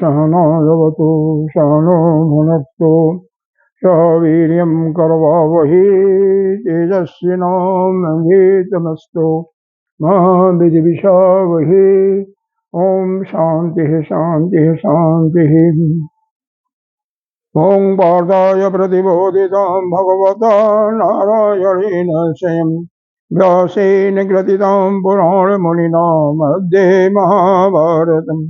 सहनावतु सहनो भुनक्तु सह वीर्यं करवावहै तेजस्विनावधीतमस्तु मा विद्विषावहै। ओम शांति शांति शांति। ओं पार्थाय प्रतिबोधितां भगवता नारायणेन स्वयं व्यासेन ग्रथितां पुराणमुनिना मध्ये महाभारतम्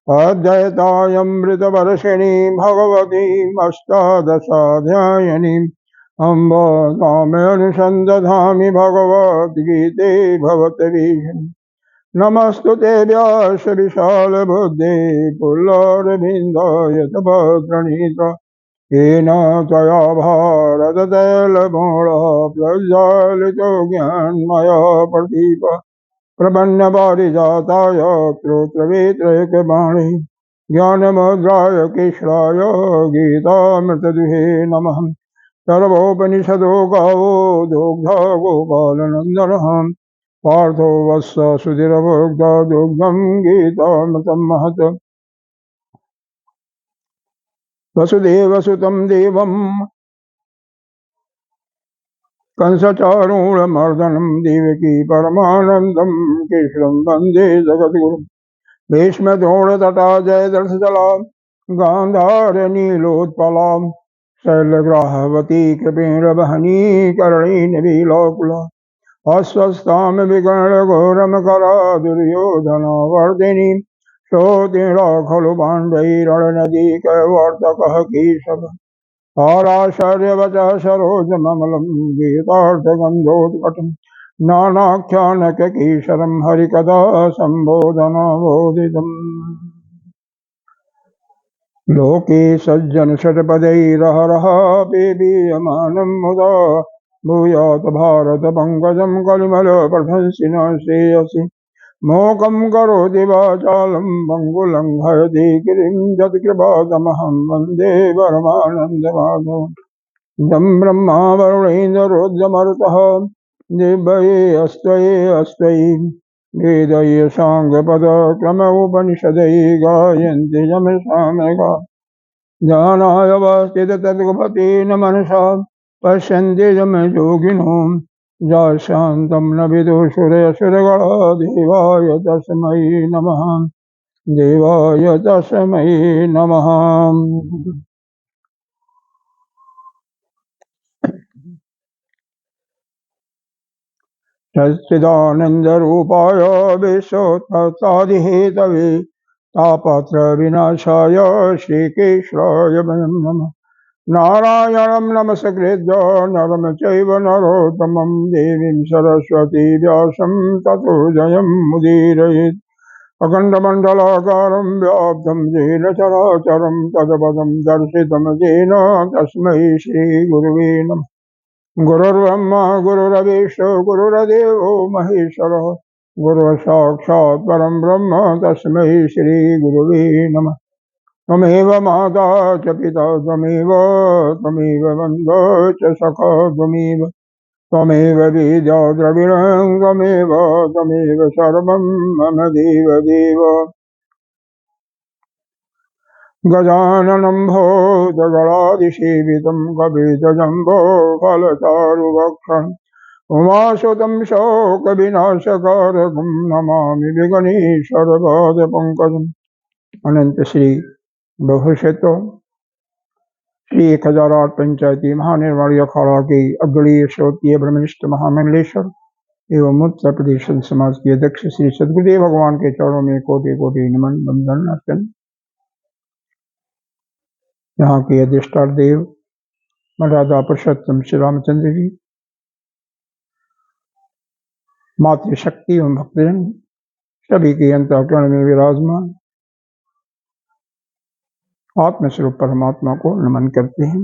अद्वैतामृतवर्षिणीं भगवतीम् अष्टादशाध्यायिनीम् अम्ब तामेऽनुसन्दधामि भगवद्गीते भवद्गीते। नमस्तुते व्यास विशालबुद्धे पुल्लरविन्दाय तपप्रणीत येन त्वया भारततैलमूलः प्रज्वालितो ज्ञानमयः प्रदीप प्रपन्नपारिजाताय श्रोत्रवेत्रैकपाणि ज्ञानमुद्राय कृष्णाय गीतामृतदुहे नमः। सर्वोपनिषदो गावो दुग्धा गोपालनन्दनः पार्थो वत्स सुधिरभोक्ता दुग्धं गीतामृतं महत्। वसुदेवसुतं देवं कंसचारूढमर्दनं देवकी परमानन्दं कृष्णं वन्दे जगद्गुरुं। भीष्मद्रोणतटा जयद्रथजला गान्धारनीलोत्पला शैलग्राहवती कृपेणवहनी कर्णेन्दुविलोकुला अस्वस्थां विकर्णघोरमकरा दुर्योधनवर्धिनी शोधिरा खलु पाण्डवैरणनदीकैर्वर्तकः केशव पाराशर्यवचः सरोजममलं गीतार्थगन्धोत्कटं नानाख्यानककेशरं हरिकथा सम्बोधनबोधितम्। लोके सज्जनषट्पदैरहरः पेबीयमानं मुदा भूयात् भारत पंकजं कलिमलप्रशंसिनः श्रेयसि मोकं करोति वाचालं पङ्गुलङ्घयति गिरिं यत्कृपातमहं वन्दे परमानन्दमाधवम्। जं ब्रह्मा वरुणेन्द्ररुद्रमरुतः दिव्यये अस्त्वये वेदये साङ्गपदक्रम उपनिषदये गायन्ति यमसामगा ज्ञानाय वास्तिततद्गुपतेन मनसा पश्यन्ति यमयोगिनो शान्तं न विदुषुरसुरगणा देवाय तस्मै नमः देवाय तस्मै नमः। सच्चिदानन्दरूपाय विश्वोत्पत्त्यादिहेतवे तापत्रविनाशाय श्रीकेशवाय वयं नमः। नारायणं नमस्कृत्य नरं चैव नरोत्तमं देवीं सरस्वती व्यासं ततो जयमुदीरयेत्। अखण्डमण्डलाकारं व्याप्तं येन चराचरं तत्पदं दर्शितं येन तस्मै श्रीगुरुवे नमः। गुरुर्ब्रह्मा गुरुर्विष्णु गुरुर्देवो महेश्वरः गुरुर्साक्षात् परं ब्रह्म तस्मै श्रीगुरुवे नमः। त्वमेव माता च पिता त्वमेव बन्धो च सखा त्वमेव विद्या द्रविणं त्वमेव सर्वं मम देव। गजाननं भूतगणादिसेवितं कपितजम्बो फलचारुभक्षणम् उमासुतं शोकविनाशकारकं नमामि विघ्नेश्वरपादपङ्कजम्। अनंत श्री बहुशतो श्री 1008 पंचायती महानिर्माण अखाड़ा के अग्रणीय श्रोतीय ब्रह्मनिष्ठ महामंडलेश्वर एवं उत्तर प्रदेश समाज के अध्यक्ष श्री सदगुरुदेव भगवान के चरणों में कोटि कोटि नमन बंदन अर्चन। यहाँ के अधिष्ठान देव मर्यादा पुरुषोत्तम श्री रामचंद्र जी, मातृशक्ति एवं भक्तजन सभी के अंतःकरण में विराजमान आत्मस्वरूप परमात्मा को नमन करते हैं।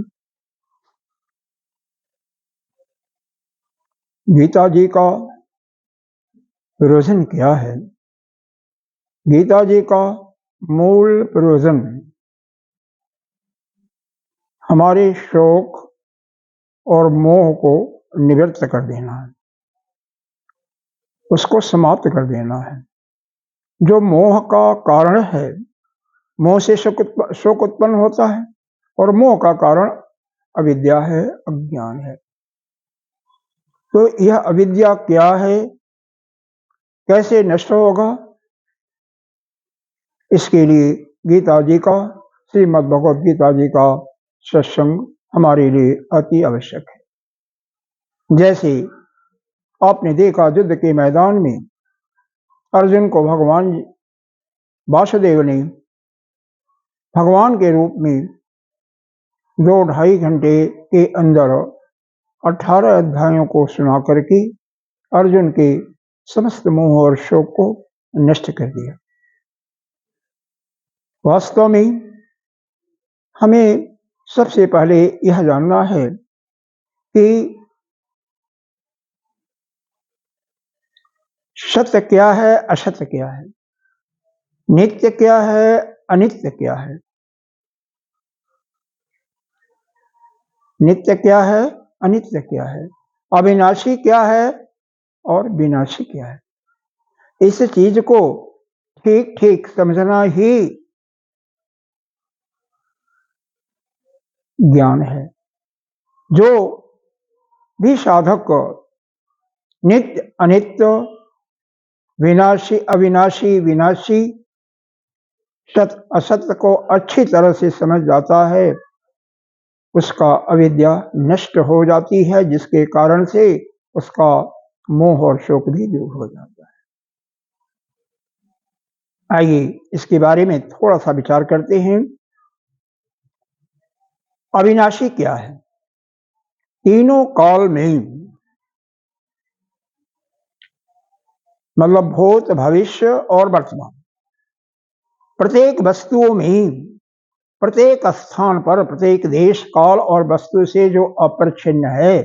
गीता जी का प्रयोजन क्या है? गीता जी का मूल प्रयोजन हमारे शोक और मोह को निवृत्त कर देना है, उसको समाप्त कर देना है। जो मोह का कारण है, मोह से शोक उत्पन्न होता है, और मोह का कारण अविद्या है, अज्ञान है। तो यह अविद्या क्या है, कैसे नष्ट होगा, इसके लिए गीता जी का, श्रीमद् भगवद गीता जी का सत्संग हमारे लिए अति आवश्यक है। जैसे आपने देखा, युद्ध के मैदान में अर्जुन को भगवान वासुदेव ने भगवान के रूप में 2-2.5 घंटे के अंदर 18 अध्यायों को सुना करके अर्जुन के समस्त मोह और शोक को नष्ट कर दिया। वास्तव में हमें सबसे पहले यह जानना है कि सत्य क्या है, असत्य क्या है, नित्य क्या है, अनित्य क्या है। नित्य क्या है, अनित्य क्या है, अविनाशी क्या है और विनाशी क्या है। इस चीज को ठीक ठीक समझना ही ज्ञान है। जो भी साधक नित्य अनित्य, विनाशी अविनाशी, विनाशी, सत्य असत्य को अच्छी तरह से समझ जाता है, उसका अविद्या नष्ट हो जाती है, जिसके कारण से उसका मोह और शोक भी दूर हो जाता है। आइए इसके बारे में थोड़ा सा विचार करते हैं। अविनाशी क्या है? तीनों काल में, मतलब भूत, भविष्य और वर्तमान, प्रत्येक वस्तुओं में, प्रत्येक स्थान पर, प्रत्येक देश काल और वस्तु से जो अपरिच्छिन्न है,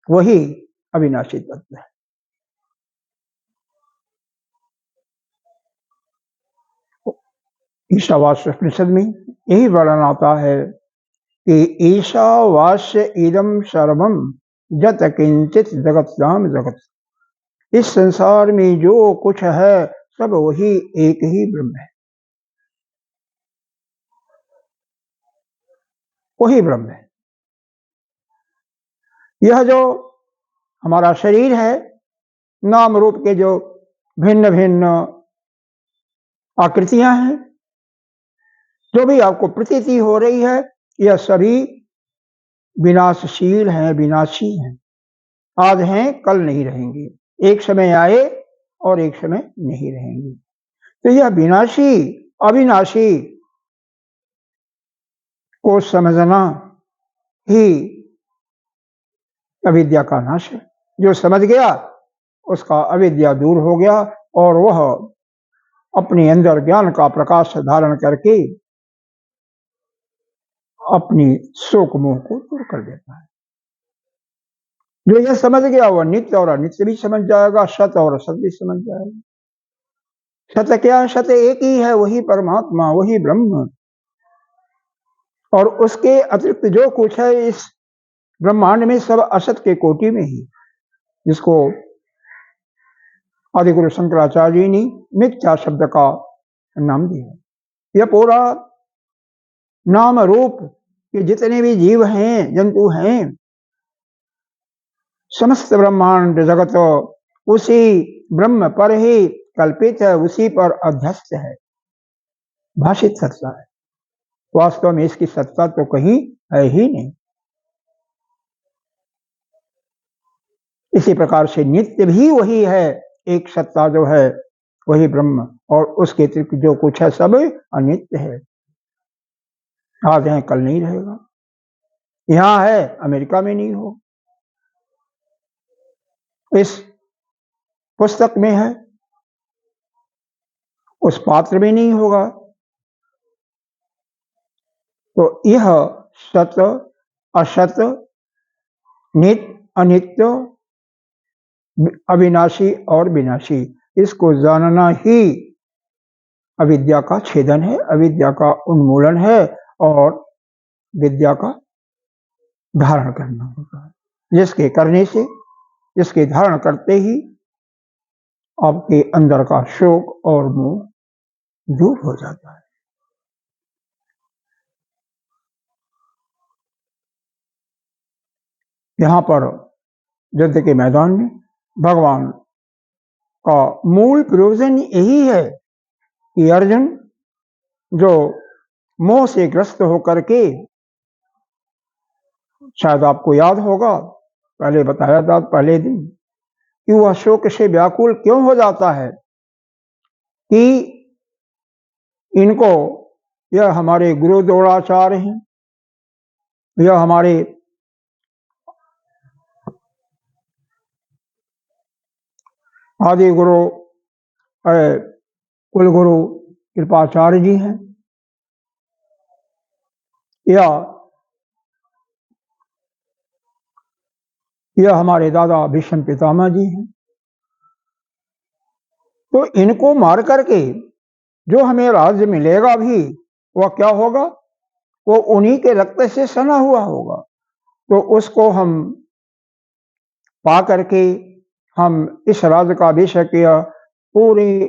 वही अविनाशी तत्व है। ईशावास्य उपनिषद में यही वर्णन आता है कि ईशावास्य इदम सर्वम जत किंचित जगत नाम जगत। इस संसार में जो कुछ है सब वही एक ही ब्रह्म है, वही ब्रह्म है। यह जो हमारा शरीर है, नाम रूप के जो भिन्न भिन्न आकृतियां हैं, जो भी आपको प्रतीति हो रही है, यह सभी विनाशशील हैं, विनाशी हैं। आज हैं, कल नहीं रहेंगे, एक समय आए और एक समय नहीं रहेंगे। तो यह विनाशी अविनाशी को समझना ही अविद्या का नाश है। जो समझ गया उसका अविद्या दूर हो गया, और वह अपने अंदर ज्ञान का प्रकाश धारण करके अपनी शोक मोह को दूर कर देता है। जो यह समझ गया वह नित्य और अनित्य भी समझ जाएगा, सत्य और असत्य भी समझ जाएगा। सत्य क्या है? सत्य एक ही है, वही परमात्मा, वही ब्रह्म, और उसके अतिरिक्त जो कुछ है इस ब्रह्मांड में सब असत के कोटि में ही, जिसको आदि गुरु शंकराचार्य जी ने मिथ्या शब्द का नाम दिया। यह पूरा नाम रूप के जितने भी जीव हैं, जंतु हैं, समस्त ब्रह्मांड जगत उसी ब्रह्म पर ही कल्पित है, उसी पर अध्यस्त है, भाषित सत्ता है। वास्तव में इसकी सत्ता तो कहीं है ही नहीं। इसी प्रकार से नित्य भी वही है, एक सत्ता जो है वही ब्रह्म, और उसके अतिरिक्त जो कुछ है सब अनित्य है। आज है, कल नहीं रहेगा। यहां है, अमेरिका में नहीं हो, इस पुस्तक में है, उस पात्र में नहीं होगा। तो यह सत असत, नित्य अनित्य, अविनाशी और विनाशी, इसको जानना ही अविद्या का छेदन है, अविद्या का उन्मूलन है और विद्या का धारण करना होता है, जिसके करने से, जिसके धारण करते ही आपके अंदर का शोक और मोह दूर हो जाता है। यहाँ पर युद्ध के मैदान में भगवान का मूल प्रयोजन यही है कि अर्जुन जो मोह से ग्रस्त होकर के, शायद आपको याद होगा पहले बताया था पहले दिन, कि वह शोक से व्याकुल क्यों हो जाता है कि इनको, यह हमारे गुरु द्रोणाचार्य हैं, यह हमारे आदि गुरु कुलगुरु कृपाचार्य जी हैं, या यह हमारे दादा भीष्म पितामह जी हैं। तो इनको मार करके जो हमें राज्य मिलेगा भी वह क्या होगा, वो उन्हीं के रक्त से सना हुआ होगा। तो उसको हम पा करके हम इस राज्य का बेशक यह पूरी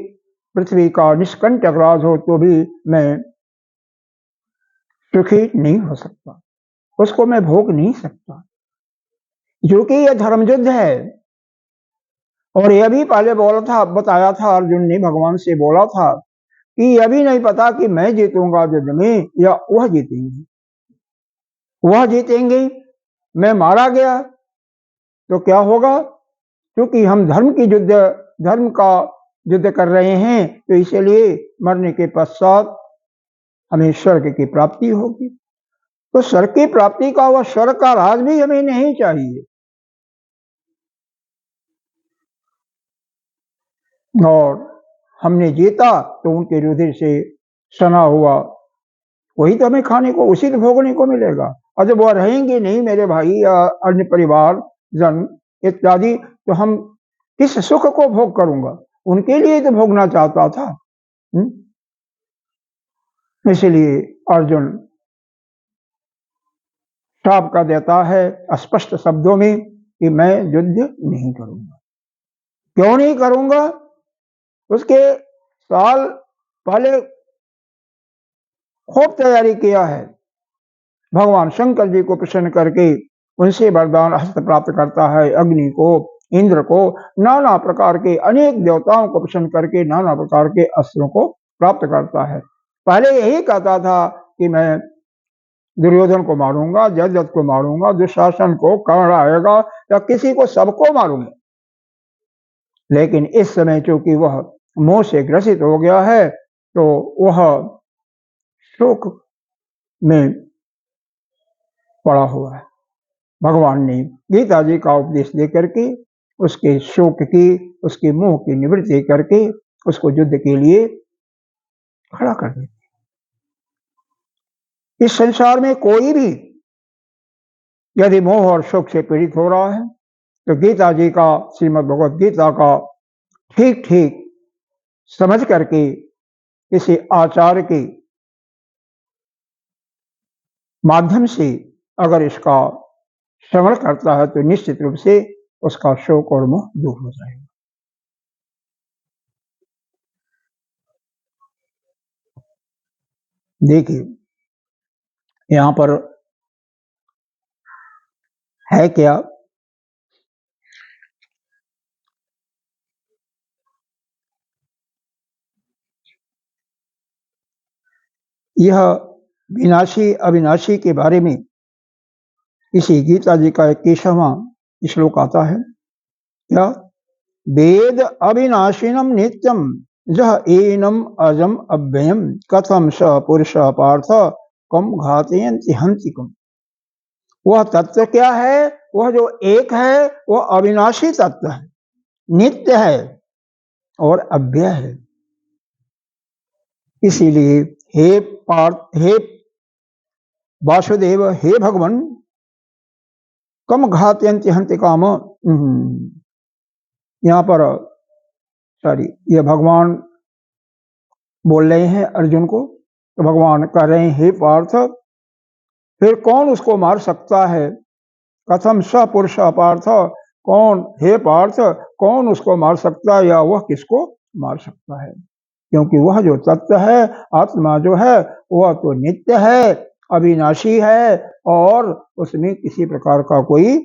पृथ्वी का निष्कंटक राज हो तो भी मैं सुखी नहीं हो सकता, उसको मैं भोग नहीं सकता, क्योंकि यह धर्म युद्ध है। और यह भी पहले बोला था, बताया था अर्जुन ने भगवान से बोला था कि यह भी नहीं पता कि मैं जीतूंगा युद्ध में या वह जीतेंगे, वह जीतेंगे, मैं मारा गया तो क्या होगा, क्योंकि हम धर्म का युद्ध कर रहे हैं, तो इसलिए मरने के पश्चात हमें स्वर्ग की प्राप्ति होगी। तो स्वर्ग की प्राप्ति का वह स्वर्ग का राज भी हमें नहीं चाहिए। और हमने जीता तो उनके रुधिर से सना हुआ वही तो हमें खाने को, उसी तो भोगने को मिलेगा। और जब वह रहेंगे नहीं मेरे भाई या अन्य परिवार जन इत्यादि, तो हम किस सुख को भोग करूंगा, उनके लिए तो भोगना चाहता था। इसलिए अर्जुन श्राप का देता है स्पष्ट शब्दों में कि मैं युद्ध नहीं करूंगा। क्यों नहीं करूंगा, उसके साल पहले खूब तैयारी किया है। भगवान शंकर जी को प्रसन्न करके उनसे वरदान हस्त प्राप्त करता है, अग्नि को, इंद्र को, नाना प्रकार के अनेक देवताओं को प्रसन्न करके नाना प्रकार के अस्त्रों को प्राप्त करता है। पहले यही कहता था कि मैं दुर्योधन को मारूंगा, जयद्रथ को मारूंगा, दुशासन को, कर्ण आएगा या किसी को, सबको मारूंगा। लेकिन इस समय चूंकि वह मोह से ग्रसित हो गया है तो वह शोक में पड़ा हुआ है। भगवान ने गीता जी का उपदेश देकर के उसके शोक की, उसके मोह की निवृत्ति करके उसको युद्ध के लिए खड़ा कर देते। इस संसार में कोई भी यदि मोह और शोक से पीड़ित हो रहा है तो गीता जी का, श्रीमद् भगवत गीता का ठीक ठीक समझ करके किसी आचार्य के माध्यम से अगर इसका श्रवण करता है तो निश्चित रूप से उसका शोक और मोह दूर हो जाएगा। देखिए यहां पर है क्या, यह विनाशी अविनाशी के बारे में इसी गीता जी का 21वां श्लोक आता है क्या, वेद अविनाशिनम नित्यम जह एनम अजम अव्ययम कथम स पुरुष पार्थ कम घातयन्ति हन्तिकम। वह तत्व क्या है, वह जो एक है वह अविनाशी तत्व है, नित्य है और अव्यय है। इसीलिए हे पार्थ, हे वासुदेव हे भगवान कम घातयन्ति हन्ति काम। यहाँ पर ये भगवान बोल रहे हैं अर्जुन को। तो भगवान कह रहे हैं हे पार्थ फिर कौन उसको मार सकता है। कथम स पुरुष पार्थ, कौन हे पार्थ कौन उसको मार सकता है या वह किसको मार सकता है। क्योंकि वह जो तत्व है आत्मा जो है वह तो नित्य है, अविनाशी है और उसमें किसी प्रकार का कोई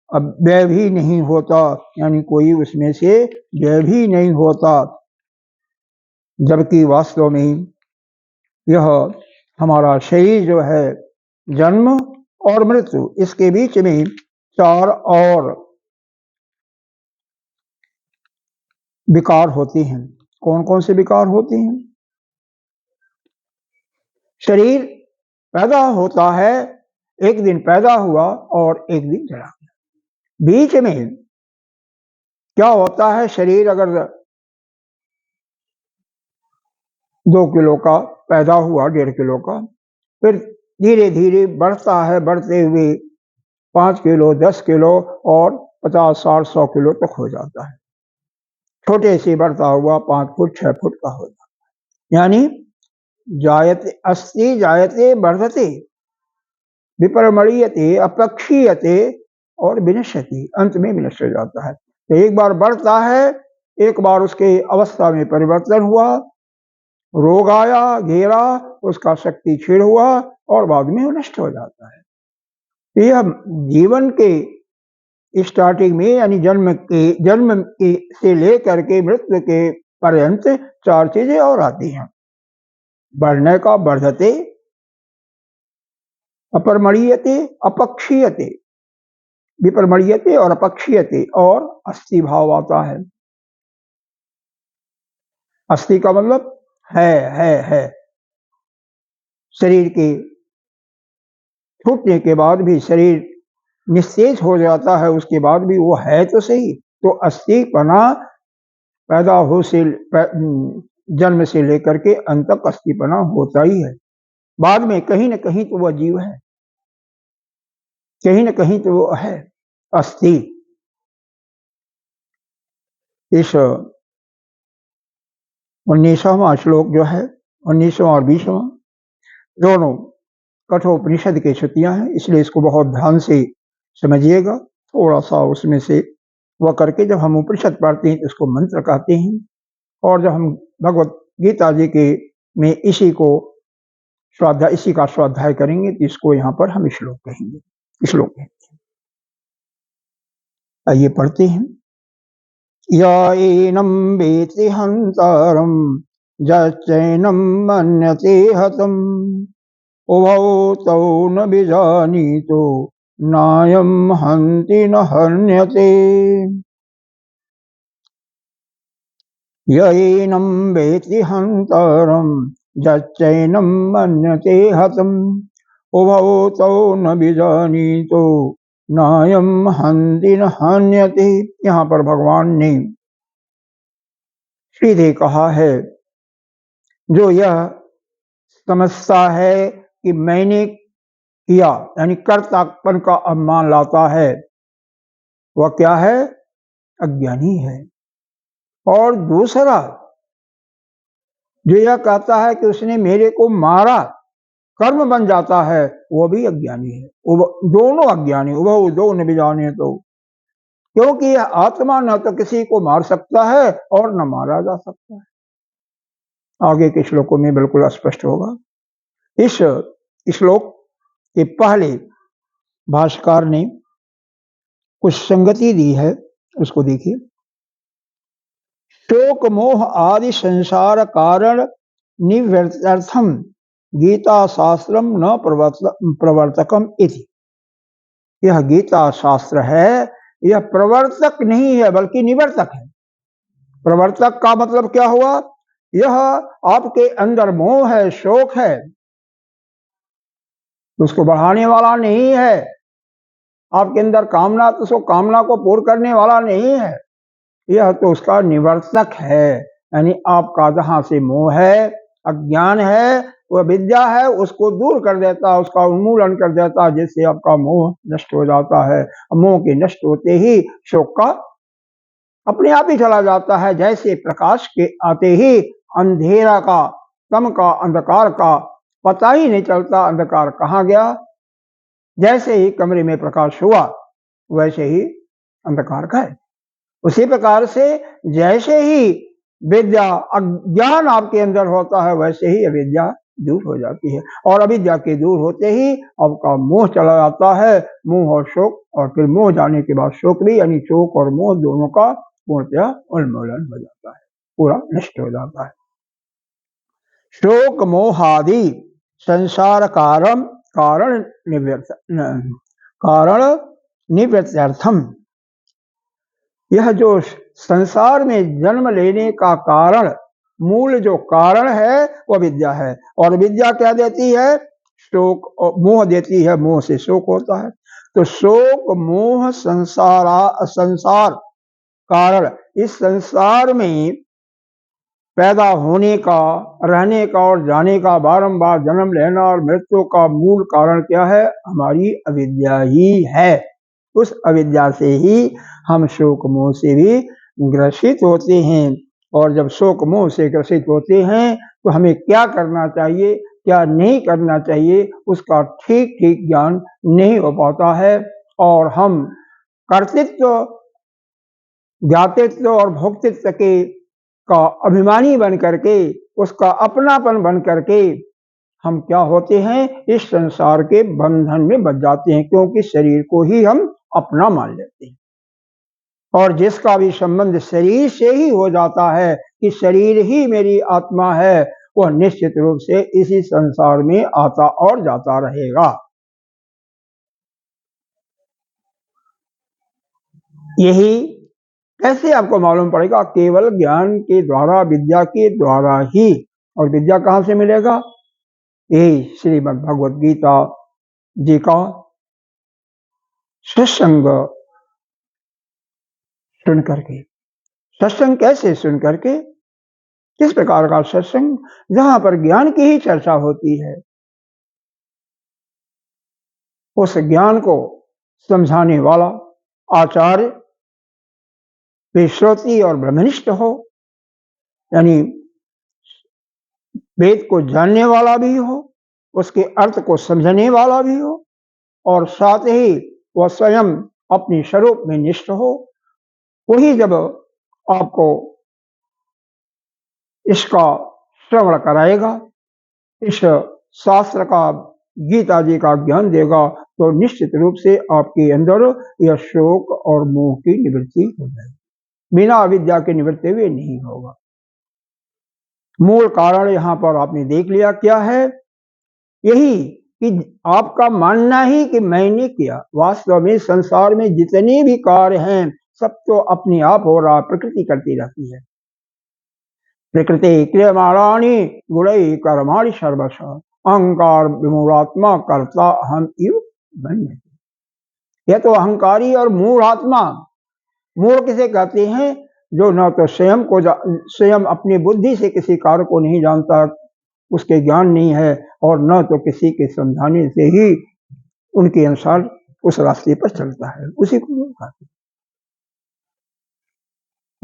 व्यय भी नहीं होता, यानी कोई उसमें से व्यय भी नहीं होता। जबकि वास्तव में यह हमारा शरीर जो है जन्म और मृत्यु इसके बीच में 4 और विकार होते हैं। कौन कौन से विकार होते हैं। शरीर पैदा होता है, एक दिन पैदा हुआ और एक दिन चला गया। बीच में क्या होता है, शरीर अगर 2 किलो का पैदा हुआ, 1.5 किलो का, फिर धीरे धीरे बढ़ता है, बढ़ते हुए 5 किलो 10 किलो और 50 60 100 किलो तक हो जाता है। छोटे से बढ़ता हुआ 5 फुट 6 फुट का हो जाता है। यानी जायते अस्ति जायते वर्धते विपरमणीयते अपक्षीयते और विनश्यति, अंत में विनष्ट हो जाता है। तो एक बार बढ़ता है, एक बार उसके अवस्था में परिवर्तन हुआ, रोग आया घेरा, उसका शक्ति क्षीण हुआ और बाद में नष्ट हो जाता है। यह जीवन के स्टार्टिंग में यानी जन्म के से लेकर के मृत्यु के पर्यंत 4 चीजें और आती हैं। बढ़ने का वर्धते, अपरमणीयते अपक्षीयते, विपरमणीयते और अपक्षीयते, और अस्थि भाव आता है। अस्थि का मतलब है। शरीर के छूटने के बाद भी शरीर निस्तेज हो जाता है, उसके बाद भी वो है तो सही। तो अस्थिपना पैदा हो से जन्म से लेकर के अंत तक अस्थिपना होता ही है। बाद में कहीं न कहीं तो वह जीव है, कहीं न कहीं तो वो है अस्थि। इस 19वां श्लोक जो है, 19वां और 20वां दोनों कठोपनिषद की श्रुतियां हैं, इसलिए इसको बहुत ध्यान से समझिएगा। थोड़ा सा उसमें से वह करके जब हम उपनिषद पढ़ते हैं तो इसको मंत्र कहते हैं, और जब हम भगवत गीता जी के में इसी का स्वाध्याय करेंगे तो इसको यहाँ पर हम श्लोक कहेंगे। श्लोक कहते हैं, आइए पढ़ते हैं। याएनं वेति हंतारं जचैनं मन्यते हतम् उभौ तौ न विजानीतो नायं हन्ति न हन्यते। यैनं वेति हंतारं जचैनं मन्यते हतम् उभौ तौ न विजानीतो नायं हन्ति न हन्यते। यहाँ पर भगवान ने सीधे कहा है, जो यह समझता है कि मैंने किया यानी कर्तापन का अभिमान लाता है, वह क्या है, अज्ञानी है। और दूसरा जो यह कहता है कि उसने मेरे को मारा, कर्म बन जाता है, वह भी अज्ञानी है। दोनों अज्ञानी, उभौ दो न विजाने तो, क्योंकि यह आत्मा न तो किसी को मार सकता है और न मारा जा सकता है। आगे के श्लोकों में बिल्कुल स्पष्ट होगा। इस श्लोक के पहले भाष्यकार ने कुछ संगति दी है, उसको देखिए। शोक मोह आदि संसार कारण निवृत्त्यर्थम गीता शास्त्रम न प्रवर्तकम इति। यह गीता शास्त्र है, यह प्रवर्तक नहीं है बल्कि निवर्तक है। प्रवर्तक का मतलब क्या हुआ, यह आपके अंदर मोह है, शोक है, उसको बढ़ाने वाला नहीं है। आपके अंदर कामना, तो उसको कामना को पूर्ण करने वाला नहीं है, यह तो उसका निवर्तक है। यानी आपका जहां से मोह है, अज्ञान है, वह विद्या है उसको दूर कर देता है, उसका उन्मूलन कर देता है, जिससे आपका मोह नष्ट हो जाता है। मोह के नष्ट होते ही शोक का अपने आप ही चला जाता है। जैसे प्रकाश के आते ही अंधेरा का, तम का, अंधकार का पता ही नहीं चलता, अंधकार कहाँ गया। जैसे ही कमरे में प्रकाश हुआ वैसे ही अंधकार गए। उसी प्रकार से जैसे ही विद्या अज्ञान आपके अंदर होता है वैसे ही अविद्या दूर हो जाती है, और अविद्या के दूर होते ही आपका मोह चला जाता है। मोह और शोक, और फिर मोह जाने के बाद शोक भी, यानी शोक और मोह दोनों का पूर्णतया उन्मूलन हो जाता है, पूरा नष्ट हो जाता है। शोक मोहादि संसार कारण निवृत्त्यर्थम, यह जो संसार में जन्म लेने का कारण, मूल जो कारण है वह विद्या है। और विद्या क्या देती है? शोक और मोह देती है, मोह से शोक होता है। तो शोक मोह संसार कारण, इस संसार में पैदा होने का, रहने का और जाने का, बारंबार जन्म लेना और मृत्यु का मूल कारण क्या है? हमारी अविद्या ही है। उस अविद्या से ही हम शोक मोह से भी ग्रसित होते हैं। और जब शोक मोह से ग्रसित होते हैं तो हमें क्या करना चाहिए, क्या नहीं करना चाहिए, उसका ठीक ठीक ज्ञान नहीं हो पाता है। और हम कर्तृत्व, ज्ञातित्व और भोक्तृत्व के का अभिमानी बन करके, उसका अपनापन बन करके हम क्या होते हैं? इस संसार के बंधन में बच जाते हैं, क्योंकि शरीर को ही हम अपना मान लेते हैं। और जिसका भी संबंध शरीर से ही हो जाता है कि शरीर ही मेरी आत्मा है, वह निश्चित रूप से इसी संसार में आता और जाता रहेगा। यही कैसे आपको मालूम पड़ेगा? केवल ज्ञान के द्वारा, विद्या के द्वारा ही। और विद्या कहाँ से मिलेगा? यही श्रीमद् भगवद गीता जी का सत्संग सुन करके। सत्संग कैसे सुन करके? किस प्रकार का सत्संग? जहां पर ज्ञान की ही चर्चा होती है, उस ज्ञान को समझाने वाला आचार्य विश्रोती और ब्रह्मनिष्ठ हो, यानी वेद को जानने वाला भी हो, उसके अर्थ को समझने वाला भी हो, और साथ ही वह स्वयं अपने स्वरूप में निष्ठ हो। वही जब आपको इसका श्रवण कराएगा, इस शास्त्र का, गीता जी का ज्ञान देगा, तो निश्चित रूप से आपके अंदर यह शोक और मोह की निवृत्ति हो जाएगी। बिना अविद्या के निवृत्ति हुए नहीं होगा। मूल कारण यहाँ पर आपने देख लिया क्या है? यही कि आपका मानना ही कि मैंने किया। वास्तव में संसार में जितने भी कार्य हैं सब तो अपने आप हो रहा, प्रकृति करती रहती है। प्रकृति क्रियमाणानि गुणैः कर्माणि सर्वश अहंकार विमूढ़ात्मा कर्ता अहम इव मन्यते। यह तो अहंकारी और मूढ़ आत्मा, मूढ़ किसे कहते हैं? जो न तो स्वयं अपनी बुद्धि से किसी कार्य को नहीं जानता, उसके ज्ञान नहीं है, और न तो किसी के समझाने से ही उनके अनुसार उस रास्ते पर चलता है, उसी को लोग कहते हैं।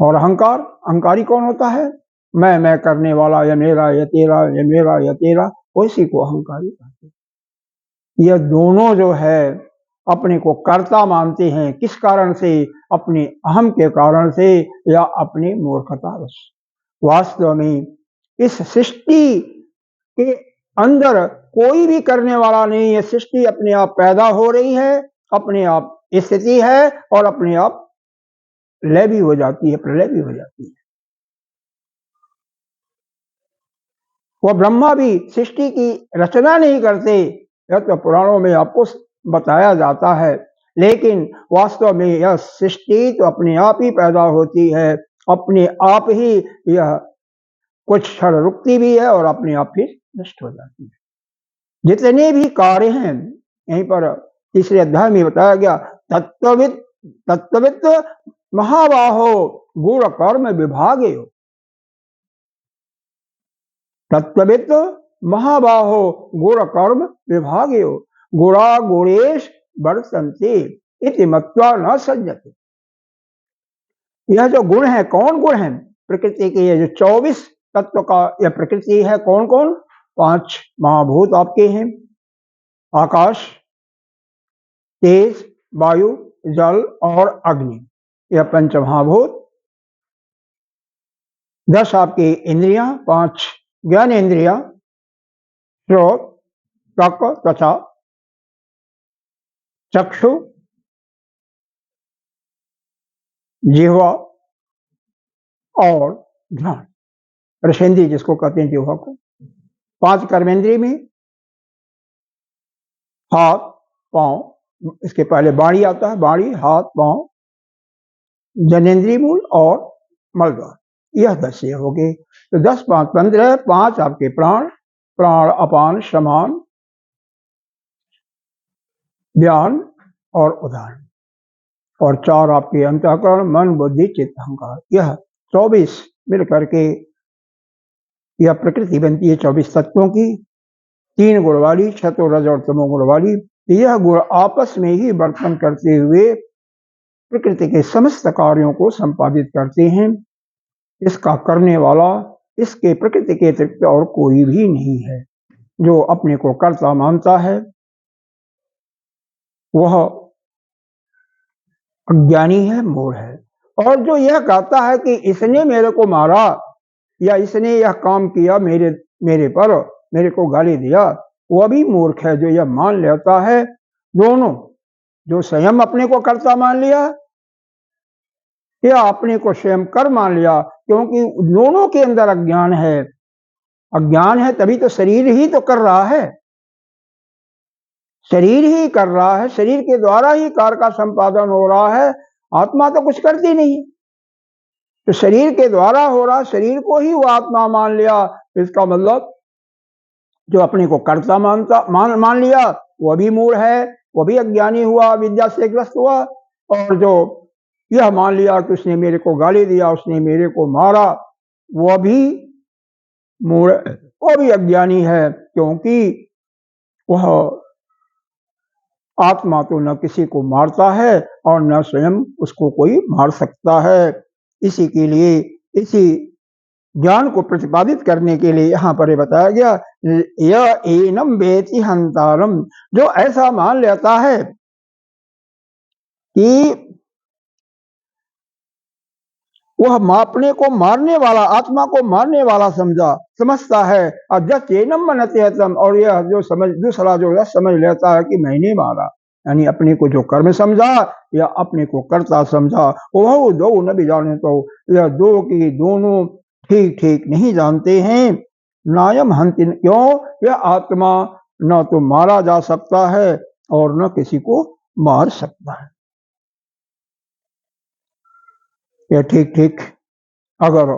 और अहंकारी कौन होता है? मैं करने वाला, या मेरा या तेरा, या मेरा या तेरा, उसी को अहंकारी कहते हैं। यह दोनों जो है अपने को कर्ता मानते हैं। किस कारण से? अपने अहम के कारण से, या अपनी मूर्खतावश। वास्तव में इस सृष्टि के अंदर कोई भी करने वाला नहीं है। सृष्टि अपने आप पैदा हो रही है, अपने आप स्थिति है, और अपने आप लय भी हो जाती है, प्रलय भी हो जाती है। वह ब्रह्मा भी सृष्टि की रचना नहीं करते, यह तो पुराणों में आपको बताया जाता है। लेकिन वास्तव में यह सृष्टि तो अपने आप ही पैदा होती है, अपने आप ही यह कुछ क्षण रुकती भी है और अपने आप फिर नष्ट हो जाती है। जितने भी कार्य हैं, यहीं पर तीसरे अध्याय में बताया गया, तत्त्वविद महाबाहो गुण कर्म विभागे। तत्त्वविद महाबाहो गुण कर्म विभाग्यो गुणा गुणेश वर्तन्ते इति मत्वा न सज्जते। यह जो गुण है, कौन गुण है? प्रकृति के ये जो 24 तत्व का यह प्रकृति है, कौन कौन? 5 महाभूत आपके हैं, आकाश, तेज, वायु, जल और अग्नि, यह पंच महाभूत। 10 आपकी इंद्रियां, 5 ज्ञान इंद्रिया, श्रोत, त्वक त्वचा, चक्षु, जिह्वा और ध्यान, रसेंद्रिय जिसको कहते हैं जिह्वा को। 5 कर्मेंद्रिय में हाथ, पांव, इसके पहले बाणी आता है, बाणी, हाथ, पांव, जनेन्द्रिय मूल और मलद्वार, यह 10 ये हो गए। तो 10 5 15, 5 आपके प्राण, प्राण अपान समान व्यान और उदान, और 4 आपके अंतःकरण मन बुद्धि चित्त अहंकार, यह 24 मिल करके यह प्रकृति बनती है 24 तत्वों की, 3 गुण वाली, सतो रज और तमो गुण वाली। यह गुण आपस में ही वर्तन करते हुए प्रकृति के समस्त कार्यों को संपादित करते हैं। इसका करने वाला इसके प्रकृति के अतिरिक्त और कोई भी नहीं है। जो अपने को कर्ता मानता है वह अज्ञानी है, मूढ़ है। और जो यह कहता है कि इसने मेरे को मारा या इसने यह काम किया मेरे पर, मेरे को गाली दिया, वह भी मूर्ख है जो यह मान लेता है। दोनों, जो स्वयं अपने को कर्ता मान लिया या अपने को स्वयं कर मान लिया, क्योंकि दोनों के अंदर अज्ञान है। अज्ञान है तभी तो शरीर ही तो कर रहा है, शरीर ही कर रहा है, शरीर के द्वारा ही कार्य का संपादन हो रहा है, आत्मा तो कुछ करती नहीं। तो शरीर के द्वारा हो रहा, शरीर को ही वो आत्मा मान लिया। इसका मतलब जो अपने को कर्ता मान लिया वह भी मूढ़ है, वह भी अज्ञानी हुआ, विद्या से ग्रस्त हुआ। और जो यह मान लिया कि उसने मेरे को गाली दिया, उसने मेरे को मारा, वह भी मूढ़, वह भी अज्ञानी है, क्योंकि वह आत्मा तो न किसी को मारता है और न स्वयं उसको कोई मार सकता है। इसी के लिए, इसी ज्ञान को प्रतिपादित करने के लिए यहाँ पर बताया गया, यह एनम वेति हंतारम, जो ऐसा मान लेता है कि वह अपने को मारने वाला, आत्मा को मारने वाला समझता है। और जब एनम मनते तम, और यह जो दूसरा जो समझ लेता है कि मैंने मारा, यानी अपने को जो कर्म समझा या अपने को कर्ता समझा, वह दो न भी जाने, तो यह दो की दोनों ठीक ठीक नहीं जानते हैं। नायम हंतिन, क्यों? यह आत्मा न तो मारा जा सकता है और न किसी को मार सकता है। यह ठीक ठीक अगर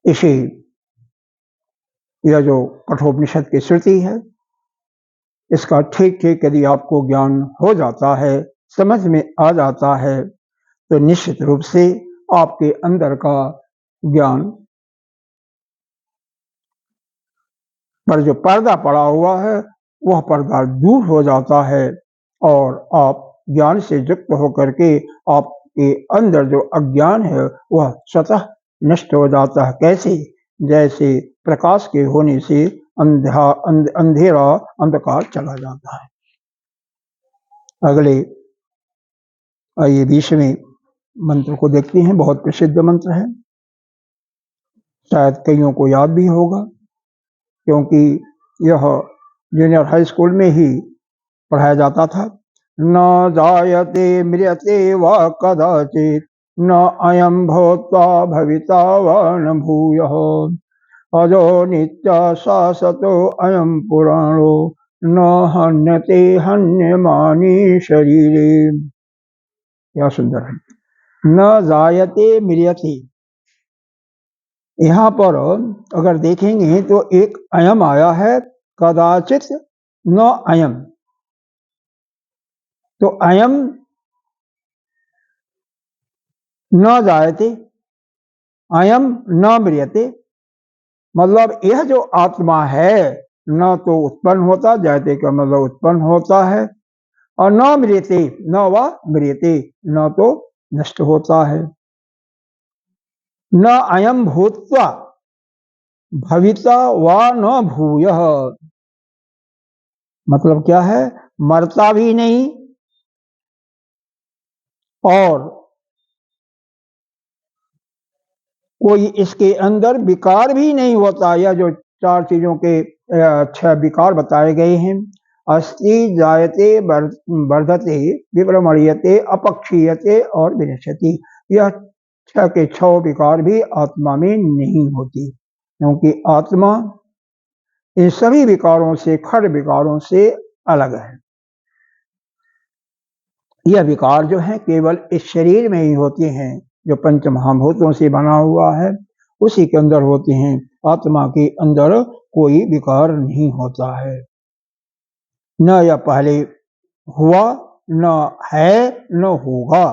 इसी, यह जो कठोपनिषद की श्रुति है, इसका ठीक ठीक यदि आपको ज्ञान हो जाता है, समझ में आ जाता है, तो निश्चित रूप से आपके अंदर का ज्ञान पर जो पर्दा पड़ा हुआ है वह पर्दा दूर हो जाता है और आप ज्ञान से युक्त होकर के आपके अंदर जो अज्ञान है वह स्वतः नष्ट हो जाता है। कैसे? जैसे प्रकाश के होने से अंधेरा अंधकार चला जाता है। अगले आइए 20वें मंत्र को देखते हैं। बहुत प्रसिद्ध मंत्र है, शायद कईयों को याद भी होगा, क्योंकि यह जूनियर हाई स्कूल में ही पढ़ाया जाता था। न जायते म्रियते व कदाचित न अयम भूत्वा भविता व न भूयः अजो नित्य शाश्वतो अयम पुराणो न हन्यते हन्यमानी शरीरे। क्या सुंदर है। न जायते म्रियते, यहाँ पर अगर देखेंगे तो एक अयम आया है, कदाचित न अयम, तो अयम न जायते, अयम न म्रियते, मतलब यह जो आत्मा है न तो उत्पन्न होता, जायते का मतलब उत्पन्न होता है, और न मृते, न व मृते, न तो नष्ट होता है। न अयम भूत्वा भविता व न भूयः, मतलब क्या है, मरता भी नहीं और कोई इसके अंदर विकार भी नहीं होता। यह जो चार चीजों के 6 विकार बताए गए हैं, अस्ति, जायते, वर्धते, विभ्रमणीयते, अपक्षीयते और विनश्यति, यह 6 के 6 विकार भी आत्मा में नहीं होती, क्योंकि आत्मा इन सभी विकारों से, खड़ विकारों से अलग है। यह विकार जो है केवल इस शरीर में ही होते हैं, जो पंच महाभूतों से बना हुआ है उसी के अंदर होते हैं। आत्मा के अंदर कोई विकार नहीं होता है। न यह पहले हुआ, न है, न होगा।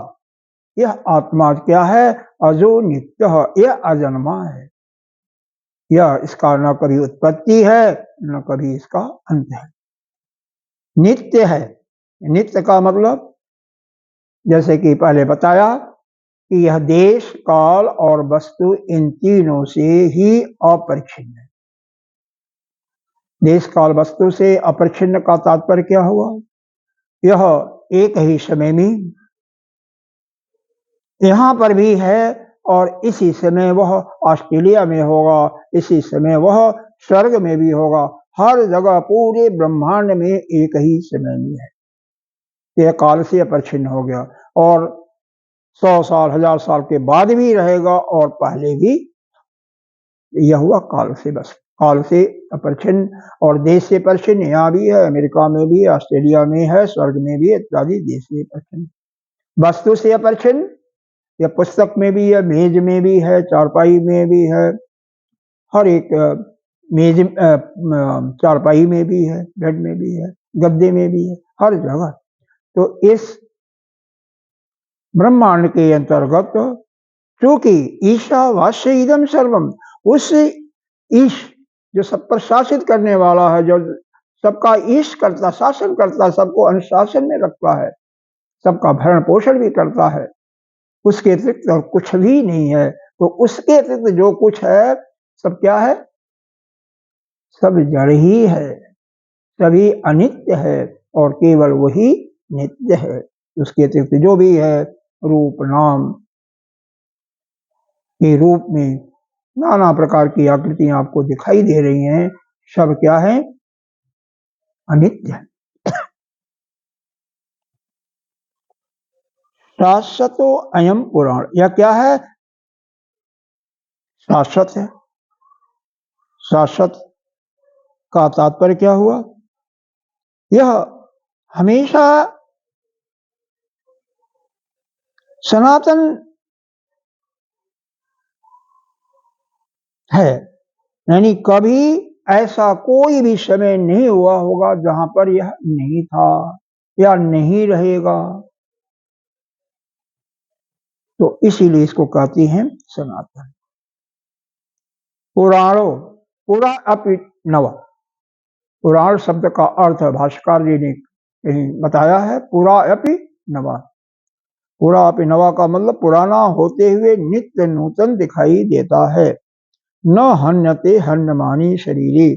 यह आत्मा क्या है, अजो नित्य, यह अजन्मा है। यह इसका न कभी उत्पत्ति है न कभी इसका अंत है, नित्य है। नित्य का मतलब जैसे कि पहले बताया कि यह देश, काल और वस्तु इन तीनों से ही अपरिच्छिन्न है। देश, काल, वस्तु से अपरिच्छिन्न का तात्पर्य क्या हुआ, यह एक ही समय में यहाँ पर भी है और इसी समय वह ऑस्ट्रेलिया में होगा, इसी समय वह स्वर्ग में भी होगा। हर जगह पूरे ब्रह्मांड में एक ही समय में है। यह काल से अपरिच्छिन्न हो गया और 100 साल, 1000 साल के बाद भी रहेगा और पहले भी। यह हुआ काल से, बस काल से अपरिच्छिन्न। और देश से परिच्छिन्न यहाँ भी है, अमेरिका में भी है, ऑस्ट्रेलिया में है, स्वर्ग में भी, इत्यादि देश से अपरिच्छिन्न। वस्तु से अपरिच्छिन्न, यह पुस्तक में भी है, मेज में भी है, चारपाई में भी है, हर एक मेज, चारपाई में भी है, बेड में भी है, गद्दे में भी है, हर जगह। तो इस ब्रह्मांड के अंतर्गत चूंकि ईशावास्य इदम सर्वम, उस ईश जो सब पर शासित करने वाला है, जो सबका ईश करता, शासन करता, सबको अनुशासन में रखता है, सबका भरण पोषण भी करता है, उसके अतिरिक्त और कुछ भी नहीं है। तो उसके अतिरिक्त जो कुछ है सब क्या है, सब जड़ ही है, सभी अनित्य है और केवल वही नित्य है। उसके अतिरिक्त जो भी है, रूप नाम के रूप में नाना प्रकार की आकृतियां आपको दिखाई दे रही हैं, सब क्या है, अनित्य है। शाश्वतो अयम पुराण, यह क्या है, शाश्वत है। शाश्वत का तात्पर्य क्या हुआ, यह हमेशा सनातन है, यानी कभी ऐसा कोई भी समय नहीं हुआ होगा जहां पर यह नहीं था या नहीं रहेगा। तो इसीलिए इसको कहते हैं सनातन। पुराणो, पुरा अपि नव, पुराण शब्द का अर्थ भाष्यकार जी ने कहीं बताया है, पुरा अपि नवा। पुरा अपि नवा का मतलब पुराना होते हुए नित्य नूतन दिखाई देता है। न हन्यते हन्यमानी शरीरे,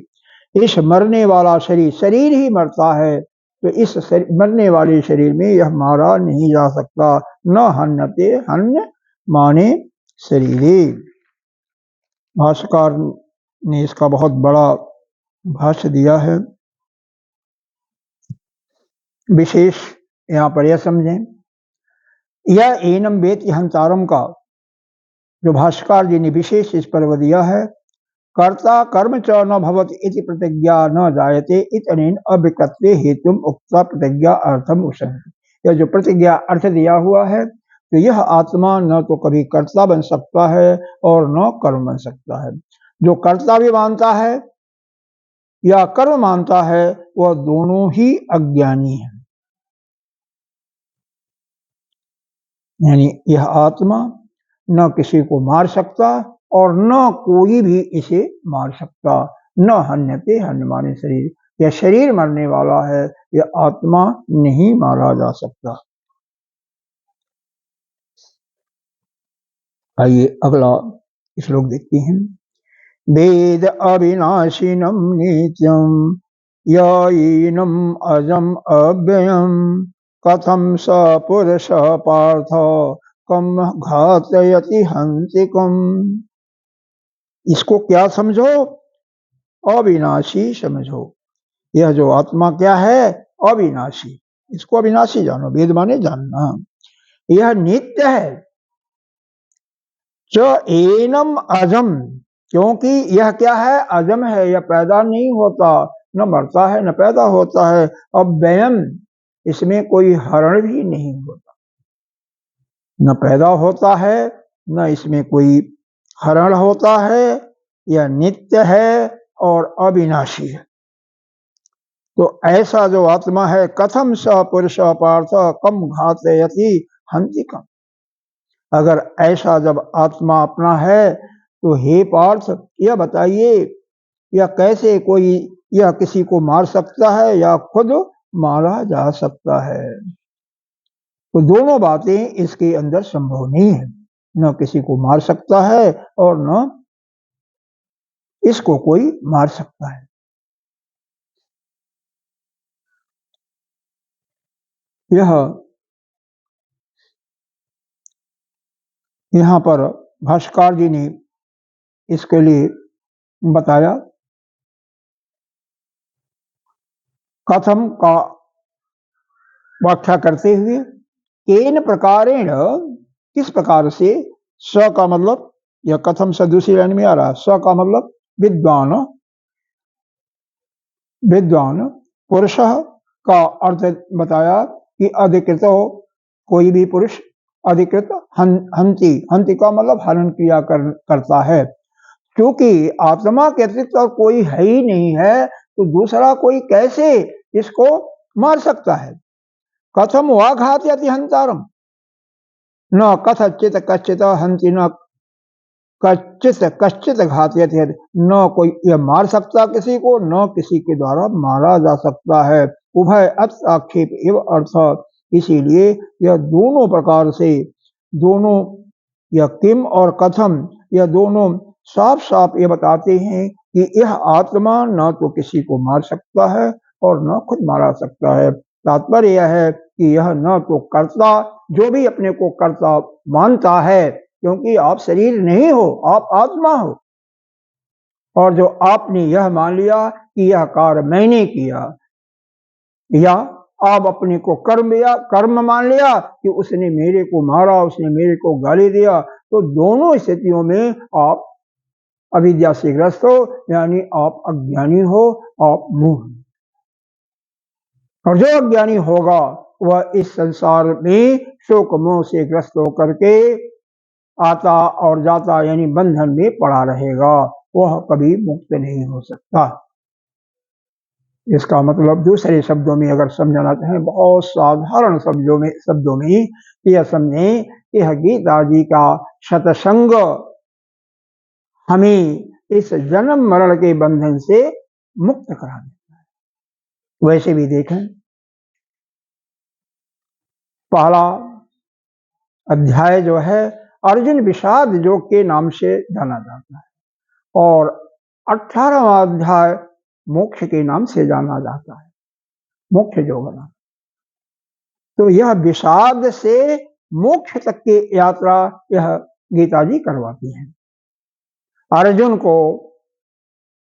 इस मरने वाला शरीर, शरीर ही मरता है, तो इस मरने वाले शरीर में यह मारा नहीं जा सकता। न हन्यते हन्य माने शरीरे। भाष्यकार ने इसका बहुत बड़ा भाष्य दिया है। विशेष यहाँ पर यह समझें, यह एनम वेति हंतारम का जो भाष्यकार जी ने विशेष इस पर दिया है, कर्ता कर्म च न भवति इति प्रतिज्ञा न जायते इतनेन अविकृत्वे हेतुम उक्ता प्रतिज्ञा अर्थम उषः। यह जो प्रतिज्ञा अर्थ दिया हुआ है, तो यह आत्मा न तो कभी कर्ता बन सकता है और न कर्म बन सकता है। जो कर्ता भी मानता है या कर्म मानता है वह दोनों ही अज्ञानी है। यानी यह आत्मा न किसी को मार सकता और न कोई भी इसे मार सकता। न हन्यते हन्यमाने शरीर, यह शरीर मरने वाला है, यह आत्मा नहीं मारा जा सकता। आइए अगला श्लोक देखते हैं। वेद अविनाशिनम नित्यम यैनम अजम अव्ययम कथम स पुरुष पार्थ कम घातयति हंसिकम। इसको क्या समझो? अविनाशी समझो। यह जो आत्मा क्या है? अविनाशी। इसको अविनाशी जानो, वेद माने जानना। यह नित्य है। च एनम अजम, क्योंकि यह क्या है? अजम है, यह पैदा नहीं होता, न मरता है न पैदा होता है। अव्ययम, इसमें कोई हरण भी नहीं होता, न पैदा होता है न इसमें कोई हरण होता है। यह नित्य है और अविनाशी है। तो ऐसा जो आत्मा है, कथम स पुरुष पार्थ कम घातयति हंसिकम। अगर ऐसा जब आत्मा अपना है तो हे पार्थ, यह बताइए यह कैसे कोई यह किसी को मार सकता है या खुद मारा जा सकता है? तो दोनों बातें इसके अंदर संभव नहीं है। न किसी को मार सकता है और न इसको कोई मार सकता है। यह यहाँ पर भाष्यकार जी ने इसके लिए बताया। कथम का व्याख्या करते हुए, केन प्रकारेण, किस प्रकार से, स का मतलब, यह कथम से दूसरी लाइन में आ रहा है। स का मतलब विद्वान, विद्वान पुरुष का अर्थ बताया कि अधिकृत हो, कोई भी पुरुष अधिकृत हंति, हंति का मतलब हरण क्रिया करता है। क्योंकि आत्मा के अतिरिक्त और कोई है ही नहीं है, तो दूसरा कोई कैसे इसको मार सकता है? कथम वा घातयति हंतारम, न कथचित कश्चित हंति, न कश्चित कश्चित घातयति, न कोई यह मार सकता किसी को, न किसी के द्वारा मारा जा सकता है। उभय आक्षेप एवं अर्थ, इसीलिए यह दोनों प्रकार से, दोनों यह किम और कथम, यह दोनों साफ साफ ये बताते हैं कि यह आत्मा न तो किसी को मार सकता है और न खुद मारा सकता है। तात्पर्य यह है कि यह न तो कर्ता, जो भी अपने को कर्ता मानता है, क्योंकि आप शरीर नहीं हो, आप आत्मा हो, और जो आपने यह मान लिया कि यह कार्य मैंने किया, या आप अपने को कर्म मान लिया कि उसने मेरे को मारा, उसने मेरे को गाली दिया, तो दोनों स्थितियों में आप अविद्या से ग्रस्त हो, यानी आप अज्ञानी हो, आप मूढ़। और जो अज्ञानी होगा वह इस संसार में शोक मोह से ग्रस्त होकर के आता और जाता, यानी बंधन में पड़ा रहेगा, वह कभी मुक्त नहीं हो सकता। इसका मतलब दूसरे शब्दों में अगर समझना चाहें, बहुत साधारण शब्दों में यह समझें, यह गीता जी का सत्संग हमें इस जन्म मरण के बंधन से मुक्त करा देता है। वैसे भी देखें, पहला अध्याय जो है अर्जुन विषाद योग के नाम से जाना जाता है, और 18वां अध्याय मोक्ष के नाम से जाना जाता है, मोक्ष योग नाम। तो यह विषाद से मोक्ष तक की यात्रा यह गीता जी करवाती है। अर्जुन को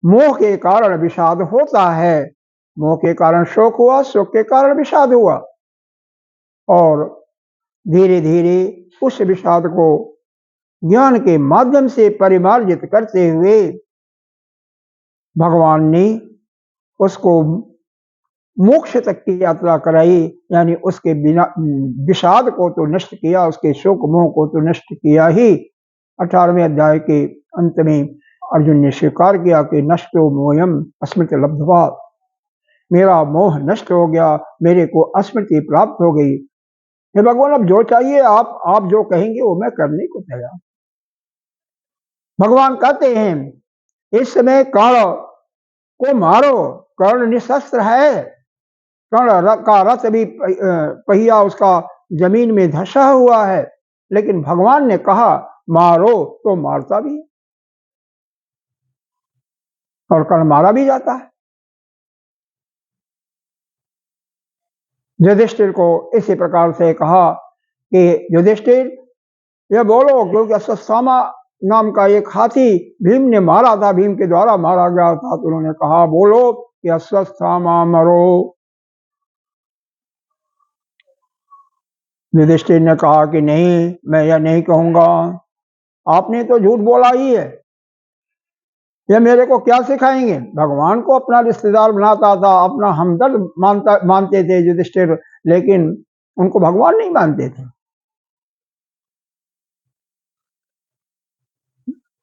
मोह के कारण विषाद होता है, मोह के कारण शोक हुआ, शोक के कारण विषाद हुआ, और धीरे धीरे उस विषाद को ज्ञान के माध्यम से परिमार्जित करते हुए भगवान ने उसको मोक्ष तक की यात्रा कराई, यानी उसके बिना विषाद को तो नष्ट किया, उसके शोक मोह को तो नष्ट किया ही। 18वें अध्याय के अंत में अर्जुन ने स्वीकार किया कि नष्टो मोयम अस्मृति लब्ध्वा, मेरा मोह नष्ट हो गया, मेरे को अस्मृति प्राप्त हो गई। हे भगवान, अब जो चाहिए आप जो कहेंगे वो मैं करने को तैयार। भगवान कहते हैं इस समय कर्ण को मारो, कर्ण निशस्त्र है, कर्ण का रथ भी पहिया उसका जमीन में धंसा हुआ है, लेकिन भगवान ने कहा मारो तो मारता भी और कर्ण मारा भी जाता है। युधिष्ठिर को इसी प्रकार से कहा कि युधिष्ठिर यह बोलो, क्योंकि अश्वत्थामा नाम का एक हाथी भीम ने मारा था, भीम के द्वारा मारा गया था, तो उन्होंने कहा बोलो कि अश्वत्थामा मरो। युधिष्ठिर ने कहा कि नहीं, मैं यह नहीं कहूंगा, आपने तो झूठ बोला ही है, यह मेरे को क्या सिखाएंगे। भगवान को अपना रिश्तेदार बनाता था, अपना हमदर्द मानते थे युधिष्ठिर, लेकिन उनको भगवान नहीं मानते थे।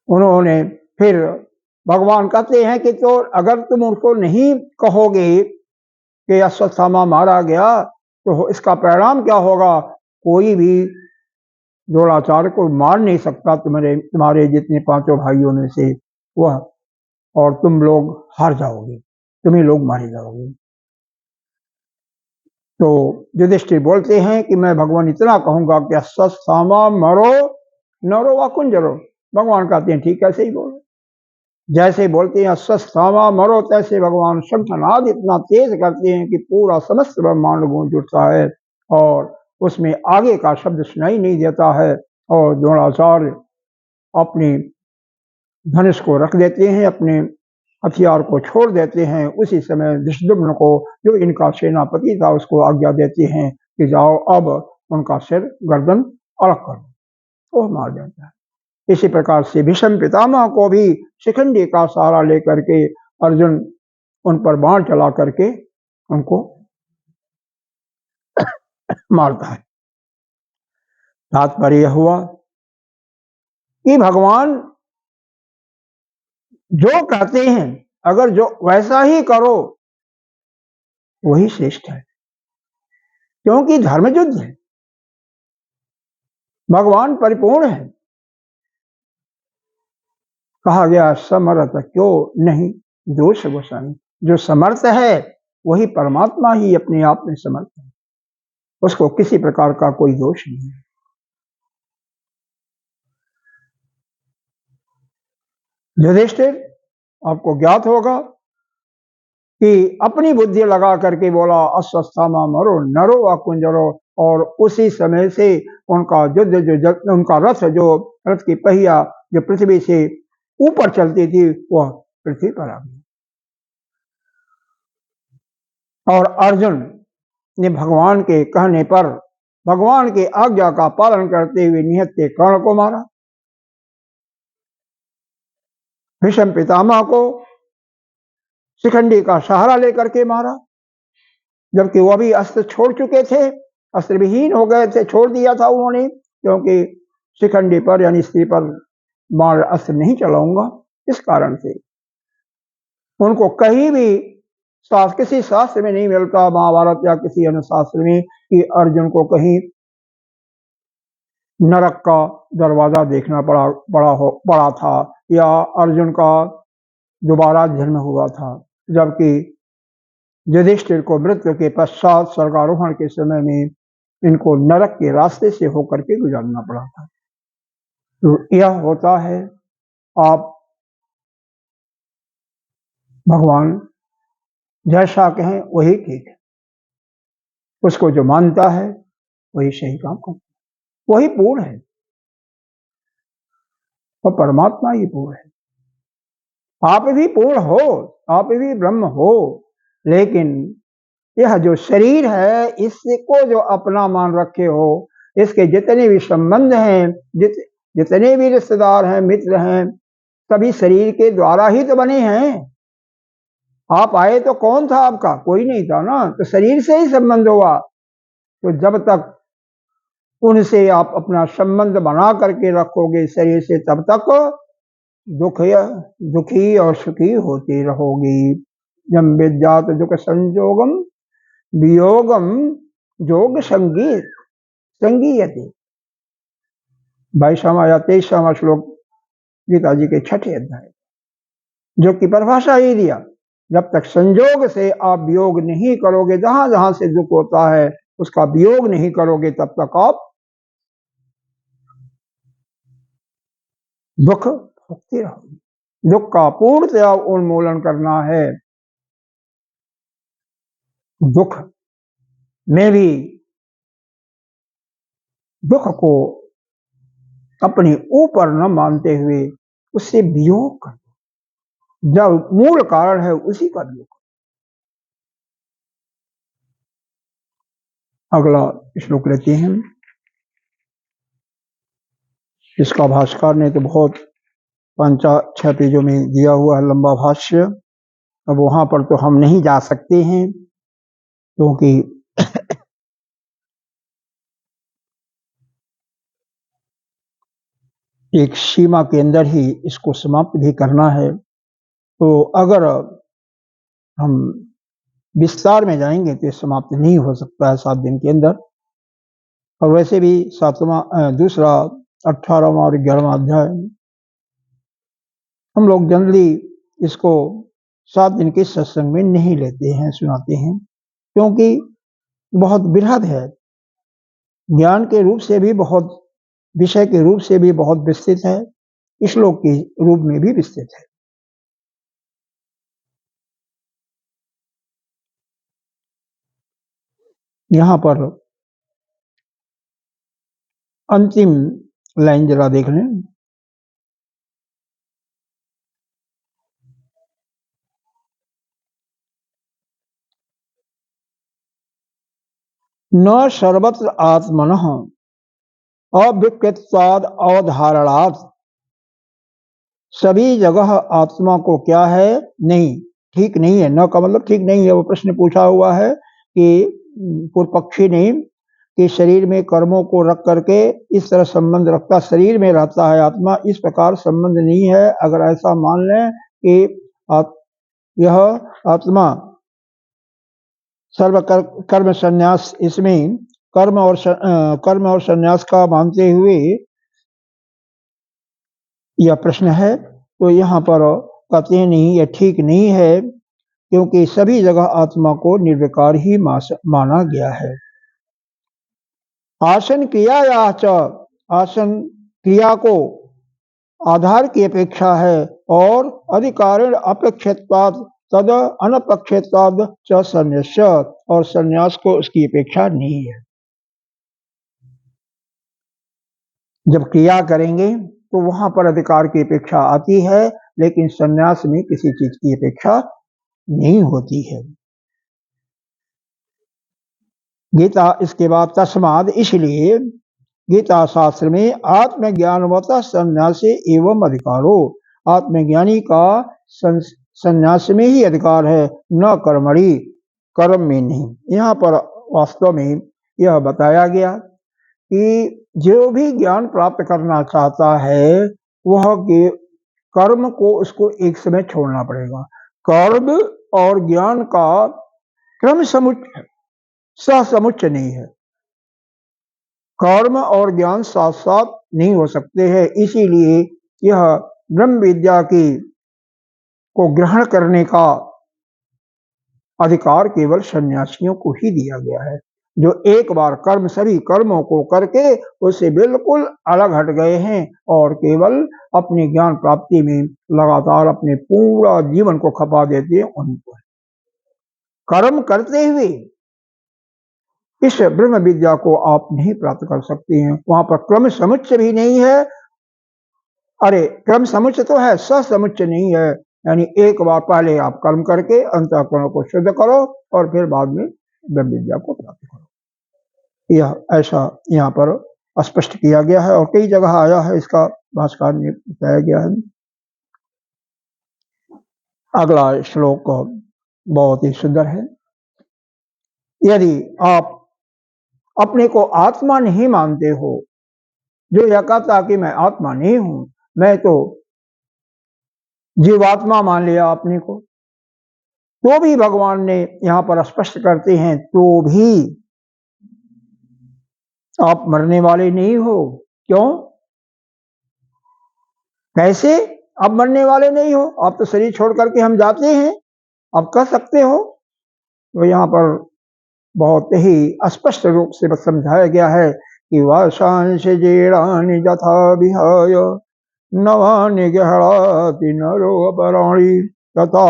उन्होंने फिर भगवान कहते हैं कि तो अगर तुम उनको नहीं कहोगे कि अश्वत्थामा मारा गया तो इसका परिणाम क्या होगा, कोई भी द्रोणाचार्य को मार नहीं सकता तुम्हारे जितने पांचों भाइयों में से वह, और तुम लोग हार जाओगे, तुम्ही लोग मारे जाओगे। तो युधिष्ठिर बोलते हैं कि मैं भगवान इतना कहूंगा कि अश्वत्थामा मरो नरो व कुंजरो। भगवान कहते हैं ठीक ऐसे ही बोलो। जैसे बोलते हैं अश्वत्थामा मरो, तैसे भगवान शंखनाद इतना तेज करते हैं कि पूरा समस्त ब्रह्मांड गूंज उठता है और उसमें आगे का शब्द सुनाई नहीं देता है, और द्रोणाचार्य अपनी धनुष को रख देते हैं, अपने हथियार को छोड़ देते हैं। उसी समय धृष्टद्युम्न को, जो इनका सेनापति था, उसको आज्ञा देते हैं कि जाओ अब उनका सिर गर्दन अलग करो, वो मार देता है। इसी प्रकार से भीष्म पितामह को भी शिखंडी का सहारा लेकर के अर्जुन उन पर बाण चला करके उनको मारता है। तात्पर्य हुआ कि भगवान जो कहते हैं अगर जो वैसा ही करो वही श्रेष्ठ है, क्योंकि धर्म युद्ध है, भगवान परिपूर्ण है। कहा गया समर्थ क्यों नहीं दोष गोसाई, जो समर्थ है वही परमात्मा ही अपने आप में समर्थ है, उसको किसी प्रकार का कोई दोष नहीं है। युधिष्ठिर आपको ज्ञात होगा कि अपनी बुद्धि लगा करके बोला अश्वत्थामा मरो नरो व कुंजरो, और उसी समय से उनका युद्ध जो उनका रथ, जो रथ की पहिया जो पृथ्वी से ऊपर चलती थी, वह पृथ्वी पर आ गई। और अर्जुन ने भगवान के कहने पर, भगवान की आज्ञा का पालन करते हुए निहत्थे कर्ण को मारा। भीष्म पितामह को शिखंडी का सहारा लेकर के मारा, जबकि वह भी अस्त्र छोड़ चुके थे, अस्त्र विहीन हो गए थे, छोड़ दिया था उन्होंने, क्योंकि शिखंडी पर यानी स्त्री पर बाण अस्त्र नहीं चलाऊंगा, इस कारण से उनको कहीं भी किसी शास्त्र में नहीं मिलता, महाभारत या किसी अन्य शास्त्र में, कि अर्जुन को कहीं नरक का दरवाजा देखना पड़ा था, या अर्जुन का दोबारा जन्म हुआ था। जबकि युधिष्ठिर को मृत्यु के पश्चात स्वर्गारोहण के समय में इनको नरक के रास्ते से होकर के गुजरना पड़ा था। तो यह होता है, आप भगवान जैसा कहें वही ठीक है, उसको जो मानता है वही सही काम करता है, वही पूर्ण है, और परमात्मा ही पूर्ण है। आप भी पूर्ण हो, आप भी ब्रह्म हो, लेकिन यह जो शरीर है इसको जो अपना मान रखे हो, इसके जितने भी संबंध हैं, जितने भी रिश्तेदार हैं, मित्र हैं, सभी शरीर के द्वारा ही तो बने हैं। आप आए तो कौन था आपका, कोई नहीं था ना, तो शरीर से ही संबंध हुआ। तो जब तक उनसे आप अपना संबंध बना करके रखोगे शरीर से, तब तक दुखी और सुखी होते रहोगे। जम विद्यात दुख संजोगम वियोगम जोग संगीयते। 22वां या 23वां श्लोक गीता जी के 6ठे अध्याय, जो कि परिभाषा ही दिया, जब तक संयोग से आप वियोग नहीं करोगे, जहां जहां से दुख होता है उसका वियोग नहीं करोगे, तब तक आप दुख भोगते रहोगे। दुख का पूर्णतया उन्मूलन करना है। दुख में भी दुख को अपने ऊपर न मानते हुए उससे वियोग कर, जब मूल कारण है उसी का वियोग। अगला श्लोक लेते हैं। इसका भाष्यकार ने तो बहुत 5-6 पेजों में दिया हुआ है, लंबा भाष्य। अब वहां पर तो हम नहीं जा सकते हैं, क्योंकि एक सीमा के अंदर ही इसको समाप्त भी करना है। तो अगर हम विस्तार में जाएंगे तो समाप्त नहीं हो सकता है 7 दिन के अंदर। और वैसे भी दूसरा 18वां और 11वां अध्याय हम लोग जनरली इसको 7 दिन के सत्संग में नहीं लेते हैं, सुनाते हैं, क्योंकि बहुत बृहद है, ज्ञान के रूप से भी बहुत, विषय के रूप से भी बहुत विस्तृत है, श्लोक के रूप में भी विस्तृत है। यहाँ पर अंतिम लाइन जरा देख लें। न सर्वत्र आत्मनः अविकृत्वाद अवधारणात्, सभी जगह आत्मा को क्या है, नहीं, ठीक नहीं है। न का मतलब ठीक नहीं है। वो प्रश्न पूछा हुआ है कि पूर्व पक्षी ने कि शरीर में कर्मों को रख करके इस तरह संबंध रखता, शरीर में रहता है आत्मा, इस प्रकार संबंध नहीं है। अगर ऐसा मान लें कि यह आत्मा सर्व कर्म संन्यास, इसमें कर्म और संन्यास का मानते हुए यह प्रश्न है, तो यहाँ पर कहते हैं नहीं, यह ठीक नहीं है, क्योंकि सभी जगह आत्मा को निर्विकार ही माना गया है। आसन क्रिया या आसन क्रिया को आधार की अपेक्षा है, और अधिकारण अपेक्षित्वाद तद अनपेक्षित्वाद च संन्यास, और संन्यास को उसकी अपेक्षा नहीं है। जब क्रिया करेंगे तो वहां पर अधिकार की अपेक्षा आती है, लेकिन संन्यास में किसी चीज की अपेक्षा नहीं होती है। गीता इसके बाद तस्माद, इसलिए गीता शास्त्र में आत्मज्ञानवता संन्यास एवं अधिकारो, आत्मज्ञानी का संन्यास में ही अधिकार है, न कर्मणि, कर्म में नहीं। यहाँ पर वास्तव में यह बताया गया कि जो भी ज्ञान प्राप्त करना चाहता है वह कर्म को उसको एक समय छोड़ना पड़ेगा। कर्म और ज्ञान का क्रम समुच्चय समुच्चय नहीं है। कर्म और ज्ञान साथ साथ नहीं हो सकते हैं। इसीलिए यह ब्रह्म विद्या को ग्रहण करने का अधिकार केवल सन्यासियों को ही दिया गया है, जो एक बार सभी कर्मों को करके उससे बिल्कुल अलग हट गए हैं और केवल अपनी ज्ञान प्राप्ति में लगातार अपने पूरा जीवन को खपा देते हैं, उन्हीं को है। कर्म करते हुए इस ब्रह्म विद्या को आप नहीं प्राप्त कर सकते हैं। वहां पर क्रम समुच्चय भी नहीं है। अरे क्रम समुच्चय तो है, समुच्चय नहीं है। यानी एक बार पहले आप कर्म करके अंतःकरण को शुद्ध करो और फिर बाद में ब्रह्म विद्या को प्राप्त करो। यह ऐसा यहाँ पर स्पष्ट किया गया है और कई जगह आया है, इसका भाष्यकार ने बताया गया है। अगला श्लोक बहुत ही सुंदर है। यदि आप अपने को आत्मा नहीं मानते हो, जो यह कहता कि मैं आत्मा नहीं हूं, मैं तो जीवात्मा मान लिया अपने को, तो भी भगवान ने यहां पर स्पष्ट करते हैं, तो भी आप मरने वाले नहीं हो। क्यों? कैसे? आप मरने वाले नहीं हो, आप तो शरीर छोड़ करके हम जाते हैं, आप कह सकते हो? तो यहाँ पर बहुत ही स्पष्ट रूप से समझाया गया है कि वाशांश जीर्णानि यथा विहाय नवानि गृह्णाति नरो अपराणि तथा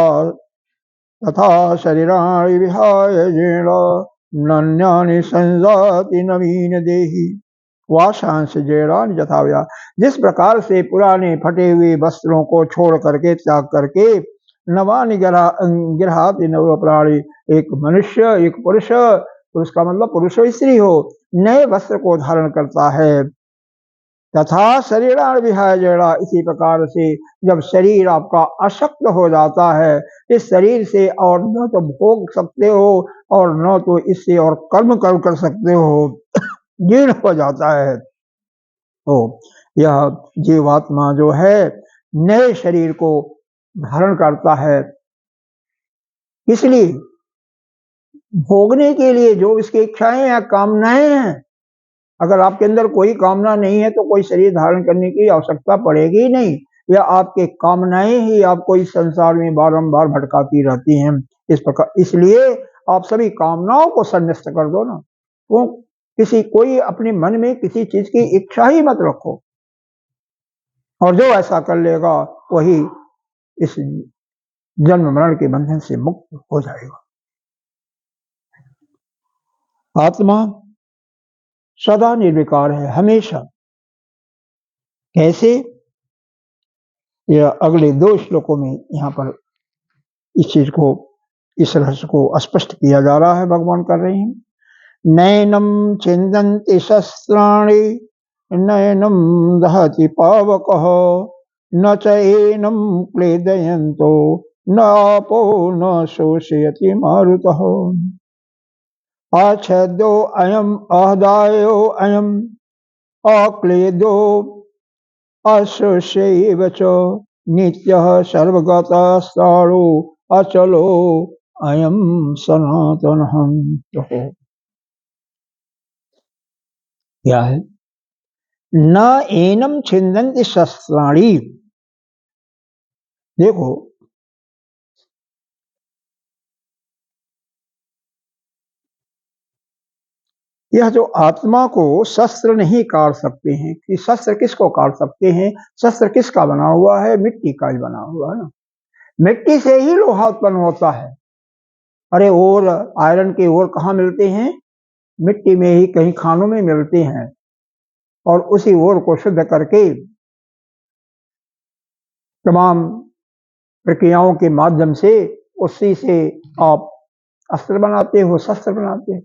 तथा शरीराणि विहाय जीर्णान्यानि संजाति नवीन देहि। वाशांश जीर्णानि यथा विहाय, जिस प्रकार से पुराने फटे हुए वस्त्रों को छोड़ करके, त्याग करके, नवानि गृह्णाति नरो प्राणी, एक मनुष्य, एक पुरुष, पुरुष का मतलब पुरुष हो स्त्री हो, नए वस्त्र को धारण करता है। तथा शरीराण विहाय जड़ा, इसी प्रकार से जब शरीर आपका अशक्त हो जाता है, इस शरीर से और न तो भोग सकते हो और न तो इससे और कर्म कर सकते हो, जीर्ण हो जाता है। तो यह जीवात्मा जो है नए शरीर को धारण करता है, इसलिए भोगने के लिए जो इसकी इच्छाएं या कामनाएं हैं, अगर आपके अंदर कोई कामना नहीं है तो कोई शरीर धारण करने की आवश्यकता पड़ेगी ही नहीं, या आपके कामनाएं ही आपको इस संसार में बारंबार भटकाती रहती हैं। इस प्रकार, इसलिए आप सभी कामनाओं को संन्यास्त कर दो ना, वो कोई अपने मन में किसी चीज की इच्छा ही मत रखो, और जो ऐसा कर लेगा वही इस जन्म मरण के बंधन से मुक्त हो जाएगा। आत्मा सदा निर्विकार है, हमेशा। कैसे? यह अगले 2 श्लोकों में यहाँ पर इस चीज को, इस रहस्य को स्पष्ट किया जा रहा है। भगवान कर रहे हैं, नैनम छिन्दन्ति शस्त्राणि नैनम दहति पावकः न च एनं क्लेदयन्तो न आपो न शोषयति मारुतः आच्छद्यो अयम् आहदायो अयम् अक्लेदो अशोष्यैव च नित्यः सर्वगतः अचलो अयम सनातनः। क्या है? न एनम छिन्दन्ति शस्त्राणि। देखो, यह जो आत्मा को शस्त्र नहीं काट सकते हैं, कि शस्त्र किसको काट सकते हैं? शस्त्र किसका बना हुआ है? मिट्टी का ही बना हुआ है ना। मिट्टी से ही लोहा उत्पन्न होता है। अरे और आयरन के ओर कहाँ मिलते हैं? मिट्टी में ही कहीं खानों में मिलते हैं, और उसी ओर को शुद्ध करके तमाम प्रक्रियाओं के माध्यम से उसी से आप अस्त्र बनाते हो, शस्त्र बनाते हो।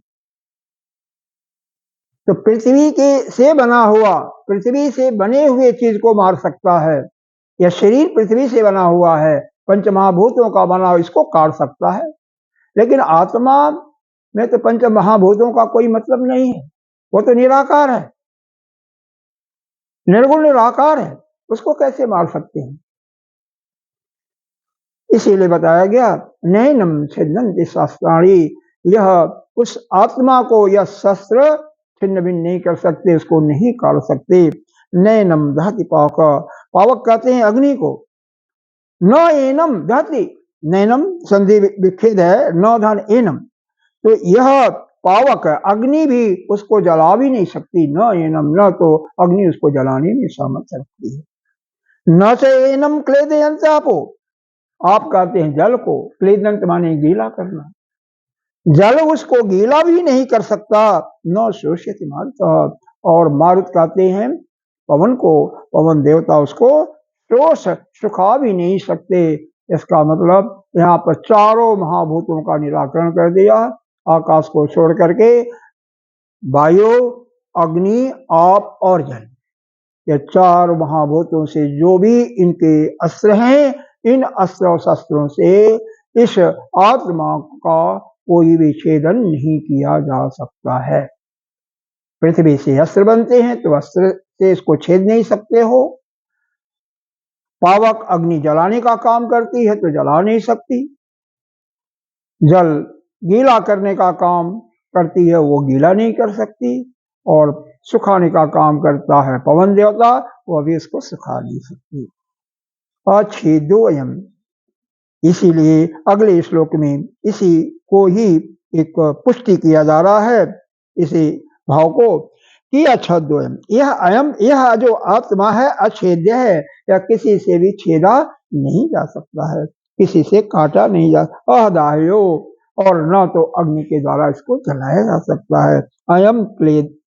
तो पृथ्वी के से बना हुआ, पृथ्वी से बने हुए चीज को मार सकता है। यह शरीर पृथ्वी से बना हुआ है, पंच महाभूतों का बना, इसको काट सकता है। लेकिन आत्मा में तो पंच महाभूतों का कोई मतलब नहीं है, वो तो निराकार है, निर्गुण निराकार है, उसको कैसे मार सकते हैं? इसीलिए बताया गया नैनम छिन्दन्ति शस्त्राणि, यह उस आत्मा को यह शस्त्र छिन्न भिन्न नहीं कर सकते, उसको नहीं काट सकते। नैनम दहति पावक, पावक कहते हैं अग्नि को। न एनम दहति, नैनम संधि विच्छेद है, न धन एनम, तो यह पावक अग्नि भी उसको जला भी नहीं सकती। न एनम, न तो अग्नि उसको जलाने में सामर्थ्य रखती है। न से एनम क्लेदयन्त आपो, आप कहते हैं जल को, क्लेदंत माने गीला करना, जल उसको गीला भी नहीं कर सकता। न शोष्यति मारुतः, और मारुत कहते हैं पवन को, पवन देवता उसको सुखा भी नहीं सकते। इसका मतलब यहाँ पर चारों महाभूतों का निराकरण कर दिया। आकाश को छोड़ करके वायु, अग्नि, आप और जल, ये 4 महाभूतों से जो भी इनके अस्त्र हैं, इन अस्त्र और शस्त्रों से इस आत्मा का कोई विच्छेदन नहीं किया जा सकता है। पृथ्वी से अस्त्र बनते हैं तो अस्त्र से इसको छेद नहीं सकते हो। पावक अग्नि जलाने का काम करती है तो जला नहीं सकती। जल गीला करने का काम करती है, वो गीला नहीं कर सकती। और सुखाने का काम करता है पवन देवता, वो भी इसको सुखा नहीं सकती। अच्छेद्योऽयम्। इसीलिए अगले श्लोक में इसी को ही एक पुष्टि किया जा रहा है, इसी भाव को, कि अच्छेद्योऽयम्, यह जो आत्मा है अछेद्य है, या किसी से भी छेदा नहीं जा सकता है, किसी से काटा नहीं जा, अदाह्यो, और न तो अग्नि के द्वारा इसको जलाया जा सकता है। अयम क्लेद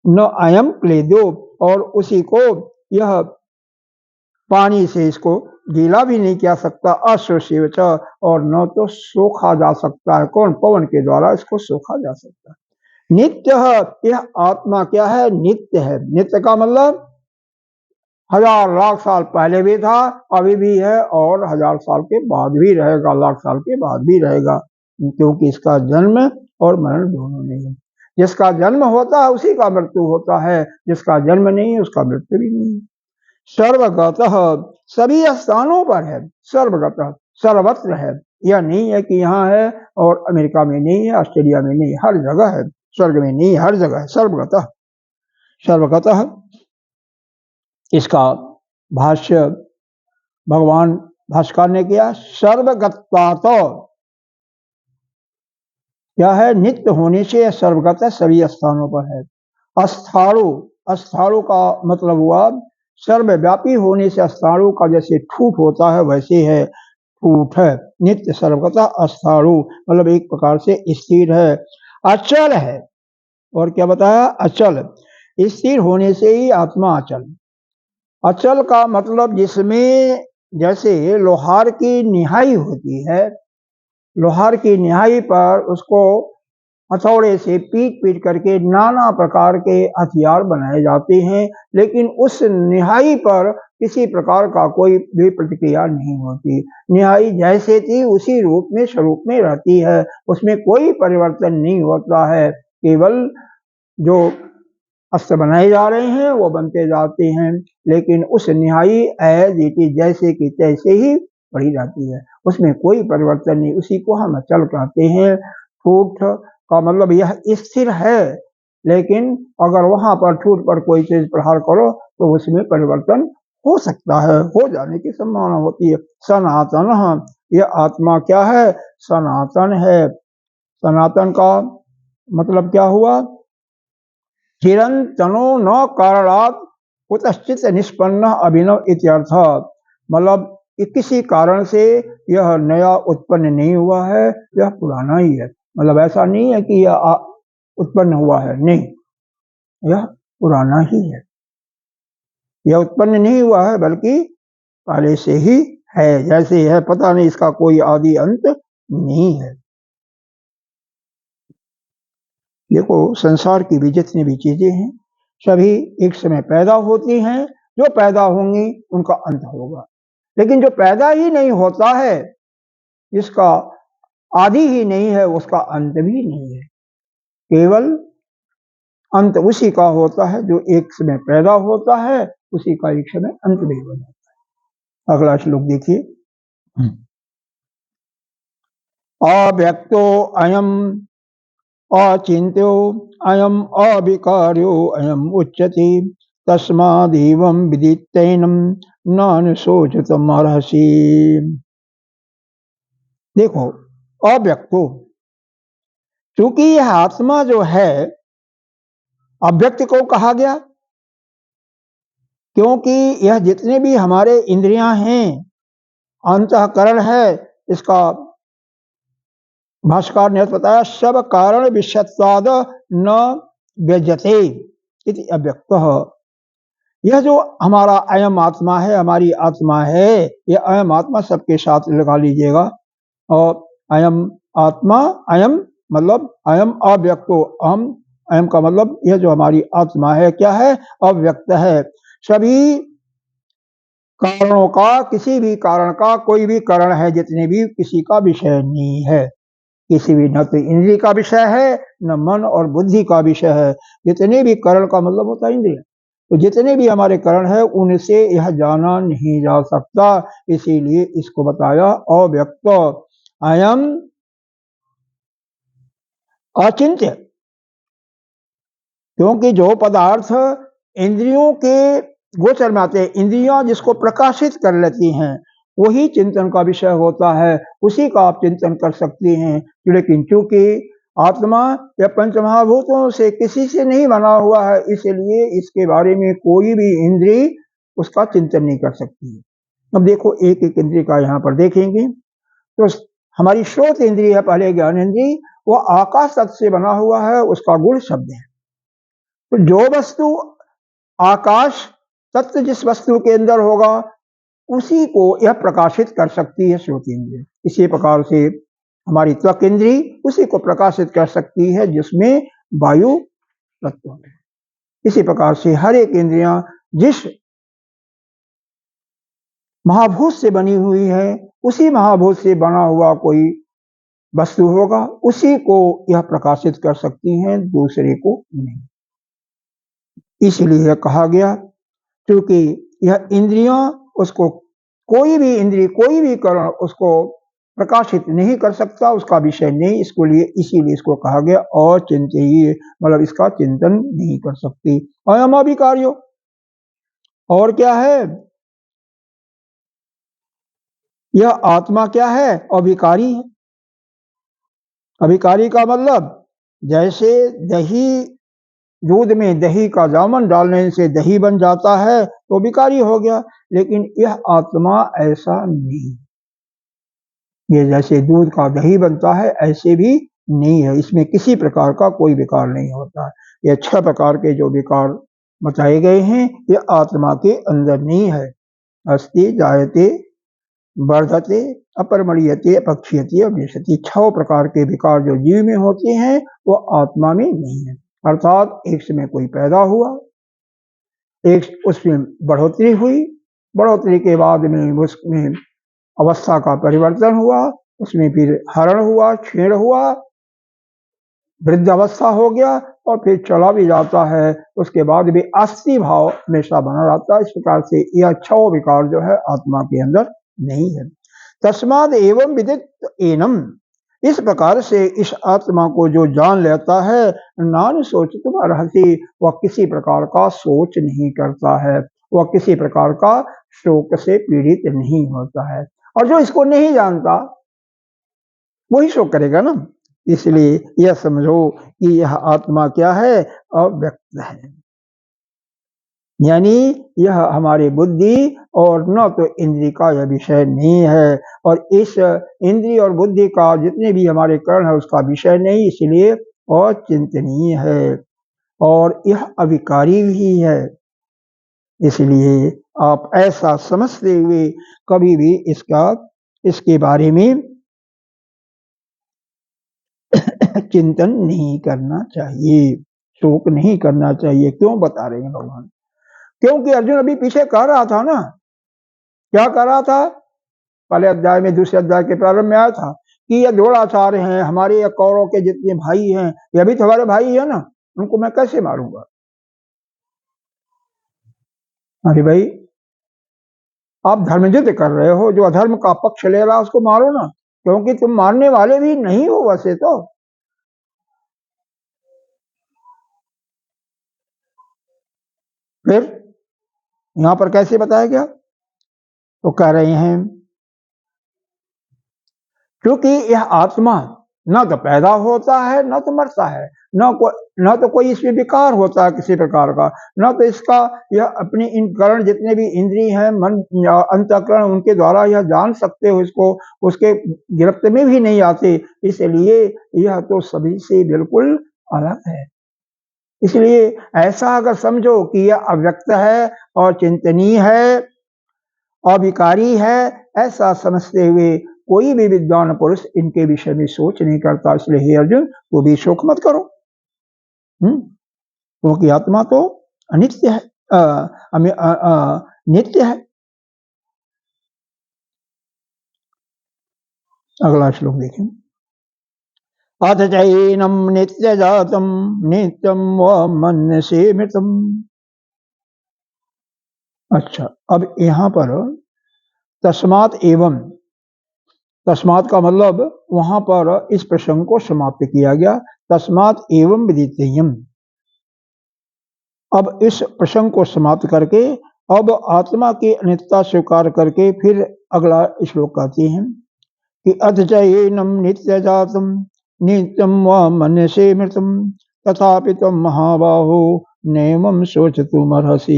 न अयम क्लेदो, और उसी को यह पानी से इसको गीला भी नहीं किया सकता, अश्वसेवच, और न तो सोखा जा सकता है, कौन, पवन के द्वारा इसको सोखा जा सकता है। नित्य है, यह आत्मा क्या है, नित्य है। नित्य का मतलब 1000 लाख साल पहले भी था, अभी भी है, और 1000 साल के बाद भी रहेगा, लाख साल के बाद भी रहेगा, क्योंकि इसका जन्म और मरण दोनों नहीं है। जिसका जन्म होता है उसी का मृत्यु होता है, जिसका जन्म नहीं है उसका मृत्यु भी नहीं है। सर्वगतः, सभी स्थानों पर है, सर्वगतः, सर्वत्र है। यह नहीं है कि यहाँ है और अमेरिका में नहीं है, ऑस्ट्रेलिया में नहीं, हर जगह है, स्वर्ग में नहीं, हर जगह है, सर्वगतः, सर्वगतः। इसका भाष्य भगवान भास्कर ने किया, सर्वगत्वात्, क्या है, नित्य होने से सर्वगत है, सभी स्थानों पर है। अस्थाणु, अस्थाणु का मतलब हुआ सर्वव्यापी होने से, अस्थाणु का जैसे ठूठ होता है वैसे है, ठूठ है। नित्य सर्वगता अस्थाणु मतलब एक प्रकार से स्थिर है, अचल है। और क्या बताया, अचल, स्थिर होने से ही आत्मा अचल। अचल का मतलब जिसमें जैसे लोहार की निहाई होती है, लोहार की निहाई पर उसको हथौड़े से पीट पीट करके नाना प्रकार के हथियार बनाए जाते हैं, लेकिन उस निहाई पर किसी प्रकार का कोई भी प्रतिक्रिया नहीं होती। निहाई जैसे थी उसी रूप में स्वरूप में रहती है, उसमें कोई परिवर्तन नहीं होता है, केवल जो अस्त्र बनाए जा रहे हैं वो बनते जाते हैं, लेकिन उस निहाई एज इट इज, जैसे कि तैसे ही पड़ी जाती है, उसमें कोई परिवर्तन नहीं। उसी को हम अचल कहते हैं। ठूठ का मतलब यह स्थिर है, लेकिन अगर वहां पर ठूठ पर कोई चीज प्रहार करो तो उसमें परिवर्तन हो सकता है, हो जाने की संभावना होती है। सनातन, यह आत्मा क्या है, सनातन है। सनातन का मतलब क्या हुआ, चिरंतनो न कारणात् कुतश्चित निष्पन्न अभिनव इत्यर्थ, मतलब किसी कारण से यह नया उत्पन्न नहीं हुआ है, यह पुराना ही है। मतलब ऐसा नहीं है कि यह उत्पन्न हुआ है, नहीं, यह पुराना ही है, यह उत्पन्न नहीं हुआ है बल्कि पहले से ही है, जैसे है, पता नहीं, इसका कोई आदि अंत नहीं है। देखो संसार की भी जितनी भी चीजें हैं सभी एक समय पैदा होती हैं, जो पैदा होंगी उनका अंत होगा, लेकिन जो पैदा ही नहीं होता है, जिसका आदि ही नहीं है, उसका अंत भी नहीं है। केवल अंत उसी का होता है जो एक समय पैदा होता है, उसी का एक समय अंत भी हो जाता है। अगला श्लोक देखिए, अव्यक्तो अयम अचिन्त्यो अयम अविकार्यो अयम उच्यते, तस्मादेवं विदित्तैनं नानुशोचितुमर्हसि। देखो, अव्यक्तो, क्योंकि यह आत्मा जो है अव्यक्त को कहा गया, क्योंकि यह जितने भी हमारे इंद्रियां हैं, अंतःकरण है, इसका भाष्यकार ने बताया, सब कारण विषयत्वाद न व्यज्यते इति अव्यक्तः। यह जो हमारा अयम आत्मा है, हमारी आत्मा है, यह अयम आत्मा सबके साथ लगा लीजिएगा। और अयम आत्मा, अयम मतलब अयम अव्यक्तो, अहम, अयम का मतलब यह जो हमारी आत्मा है क्या है, अव्यक्त है। सभी कारणों का, किसी भी कारण का, कोई भी कारण है जितने भी, किसी का विषय नहीं है, किसी भी, न तो इंद्रिय का विषय है न मन और बुद्धि का विषय है। जितने भी करण का मतलब होता है इंद्रिय, तो जितने भी हमारे करण है उनसे यह जाना नहीं जा सकता, इसीलिए इसको बताया अव्यक्त। अयम अचिंत्य, क्योंकि जो पदार्थ इंद्रियों के गोचर में आते हैं। इंद्रियां जिसको प्रकाशित कर लेती हैं वही चिंतन का विषय होता है, उसी का आप चिंतन कर सकती हैं। लेकिन चूंकि आत्मा या पंचमहाभूतों से किसी से नहीं बना हुआ है, इसलिए इसके बारे में कोई भी इंद्री उसका चिंतन नहीं कर सकती। अब देखो एक एक इंद्री का यहाँ पर देखेंगे तो हमारी श्रोत इंद्रिय है पहले ज्ञान इंद्रिय, वो आकाश तत्व से बना हुआ है, उसका गुण शब्द है। तो जो वस्तु आकाश तत्व जिस वस्तु के अंदर होगा उसी को यह प्रकाशित कर सकती है श्रोत इंद्रिय। इसी प्रकार से हमारी त्वक इंद्रिय उसी को प्रकाशित कर सकती है जिसमें वायु तत्व है। इसी प्रकार से हर एक इंद्रियां जिस महाभूत से बनी हुई है उसी महाभूत से बना हुआ कोई वस्तु होगा उसी को यह प्रकाशित कर सकती हैं, दूसरे को नहीं। इसलिए यह कहा गया क्योंकि यह इंद्रियां उसको कोई भी इंद्रिय कोई भी करण उसको प्रकाशित नहीं कर सकता, उसका विषय नहीं, इसको लिए इसीलिए इसको कहा गया और चिंतनीय, मतलब इसका चिंतन नहीं कर सकती। अयम अभिकार्यो, और क्या है यह आत्मा क्या है? अभिकारी है। अभिकारी का मतलब जैसे दही दूध में दही का जामन डालने से दही बन जाता है तो विकारी हो गया, लेकिन यह आत्मा ऐसा नहीं। ये जैसे दूध का दही बनता है ऐसे भी नहीं है, इसमें किसी प्रकार का कोई विकार नहीं होता है। ये 6 प्रकार के जो विकार बताए गए हैं ये आत्मा के अंदर नहीं है। अस्ति जायते वर्धते अपरमणीयते अपक्षीयते अविशति, 6 प्रकार के विकार जो जीव में होते हैं वो आत्मा में नहीं है। अर्थात एक समय कोई पैदा हुआ, एक उसमें बढ़ोतरी हुई, बढ़ोतरी के बाद में उसमें अवस्था का परिवर्तन हुआ, उसमें फिर हरण हुआ, क्षीण हुआ, वृद्ध अवस्था हो गया और फिर चला भी जाता है, उसके बाद भी अस्थि भाव हमेशा बना रहता है। इस प्रकार से यह 6 विकार जो है आत्मा के अंदर नहीं है। तस्माद एवं विदित एनम, इस प्रकार से इस आत्मा को जो जान लेता है, नान सोच तुम रहती, वह किसी प्रकार का सोच नहीं करता है, वह किसी प्रकार का शोक से पीड़ित नहीं होता है। और जो इसको नहीं जानता वही शोक करेगा ना। इसलिए यह समझो कि यह आत्मा क्या है? अव्यक्त है, यानी यह हमारे बुद्धि और न तो इंद्रिय का यह विषय नहीं है, और इस इंद्रिय और बुद्धि का जितने भी हमारे कर्ण है उसका विषय नहीं, इसलिए अचिंतनीय है और यह अविकारी भी है। इसलिए आप ऐसा समझते हुए कभी भी इसके बारे में चिंतन नहीं करना चाहिए, शोक नहीं करना चाहिए। क्यों बता रहे हैं भगवान? क्योंकि अर्जुन अभी पीछे कह रहा था ना, क्या कह रहा था? पहले अध्याय में, दूसरे अध्याय के प्रारंभ में आया था कि ये द्रोणाचार्य हैं, हमारे या कौरव के जितने भाई हैं, ये भी तो हमारे भाई है ना, उनको मैं कैसे मारूंगा? अरे भाई, आप धर्म युद्ध कर रहे हो, जो अधर्म का पक्ष ले रहा है उसको मारो ना, क्योंकि तुम मारने वाले भी नहीं हो वैसे तो। फिर यहां पर कैसे बताया गया? तो कह रहे हैं क्योंकि यह आत्मा न तो पैदा होता है न तो मरता है, न तो कोई इसमें विकार होता है किसी प्रकार का, न तो इसका यह अपने इन करण जितने भी इंद्रिय हैं, मन या अंतःकरण, उनके द्वारा यह जान सकते हो इसको, उसके गिरफ्त में भी नहीं आते। इसलिए यह तो सभी से बिल्कुल अलग है। इसलिए ऐसा अगर समझो कि यह अव्यक्त है और चिंतनीय है, अविकारी है, ऐसा समझते हुए कोई भी विद्वान पुरुष इनके विषय में सोच नहीं करता। इसलिए हे अर्जुन, तो भी शोक मत करो, क्योंकि आत्मा तो अनित्य है, नित्य है। अगला श्लोक देखें। अथ चैनम नित्य जातम नित्यम व मन्यसे मृतम। अच्छा, अब यहाँ पर तस्मात् एवं, तस्मात् का मतलब वहां पर इस प्रसंग को समाप्त किया गया। तस्मात् एवं विदितेयम, अब इस प्रसंग को समाप्त करके अब आत्मा की अनित्यता स्वीकार करके फिर अगला श्लोक कहते हैं कि अथ च एनम नित्य जातम नित्यम व मनसे मृतम तथापि तुम महाबाहो नैवं शोचतुमर्हसि।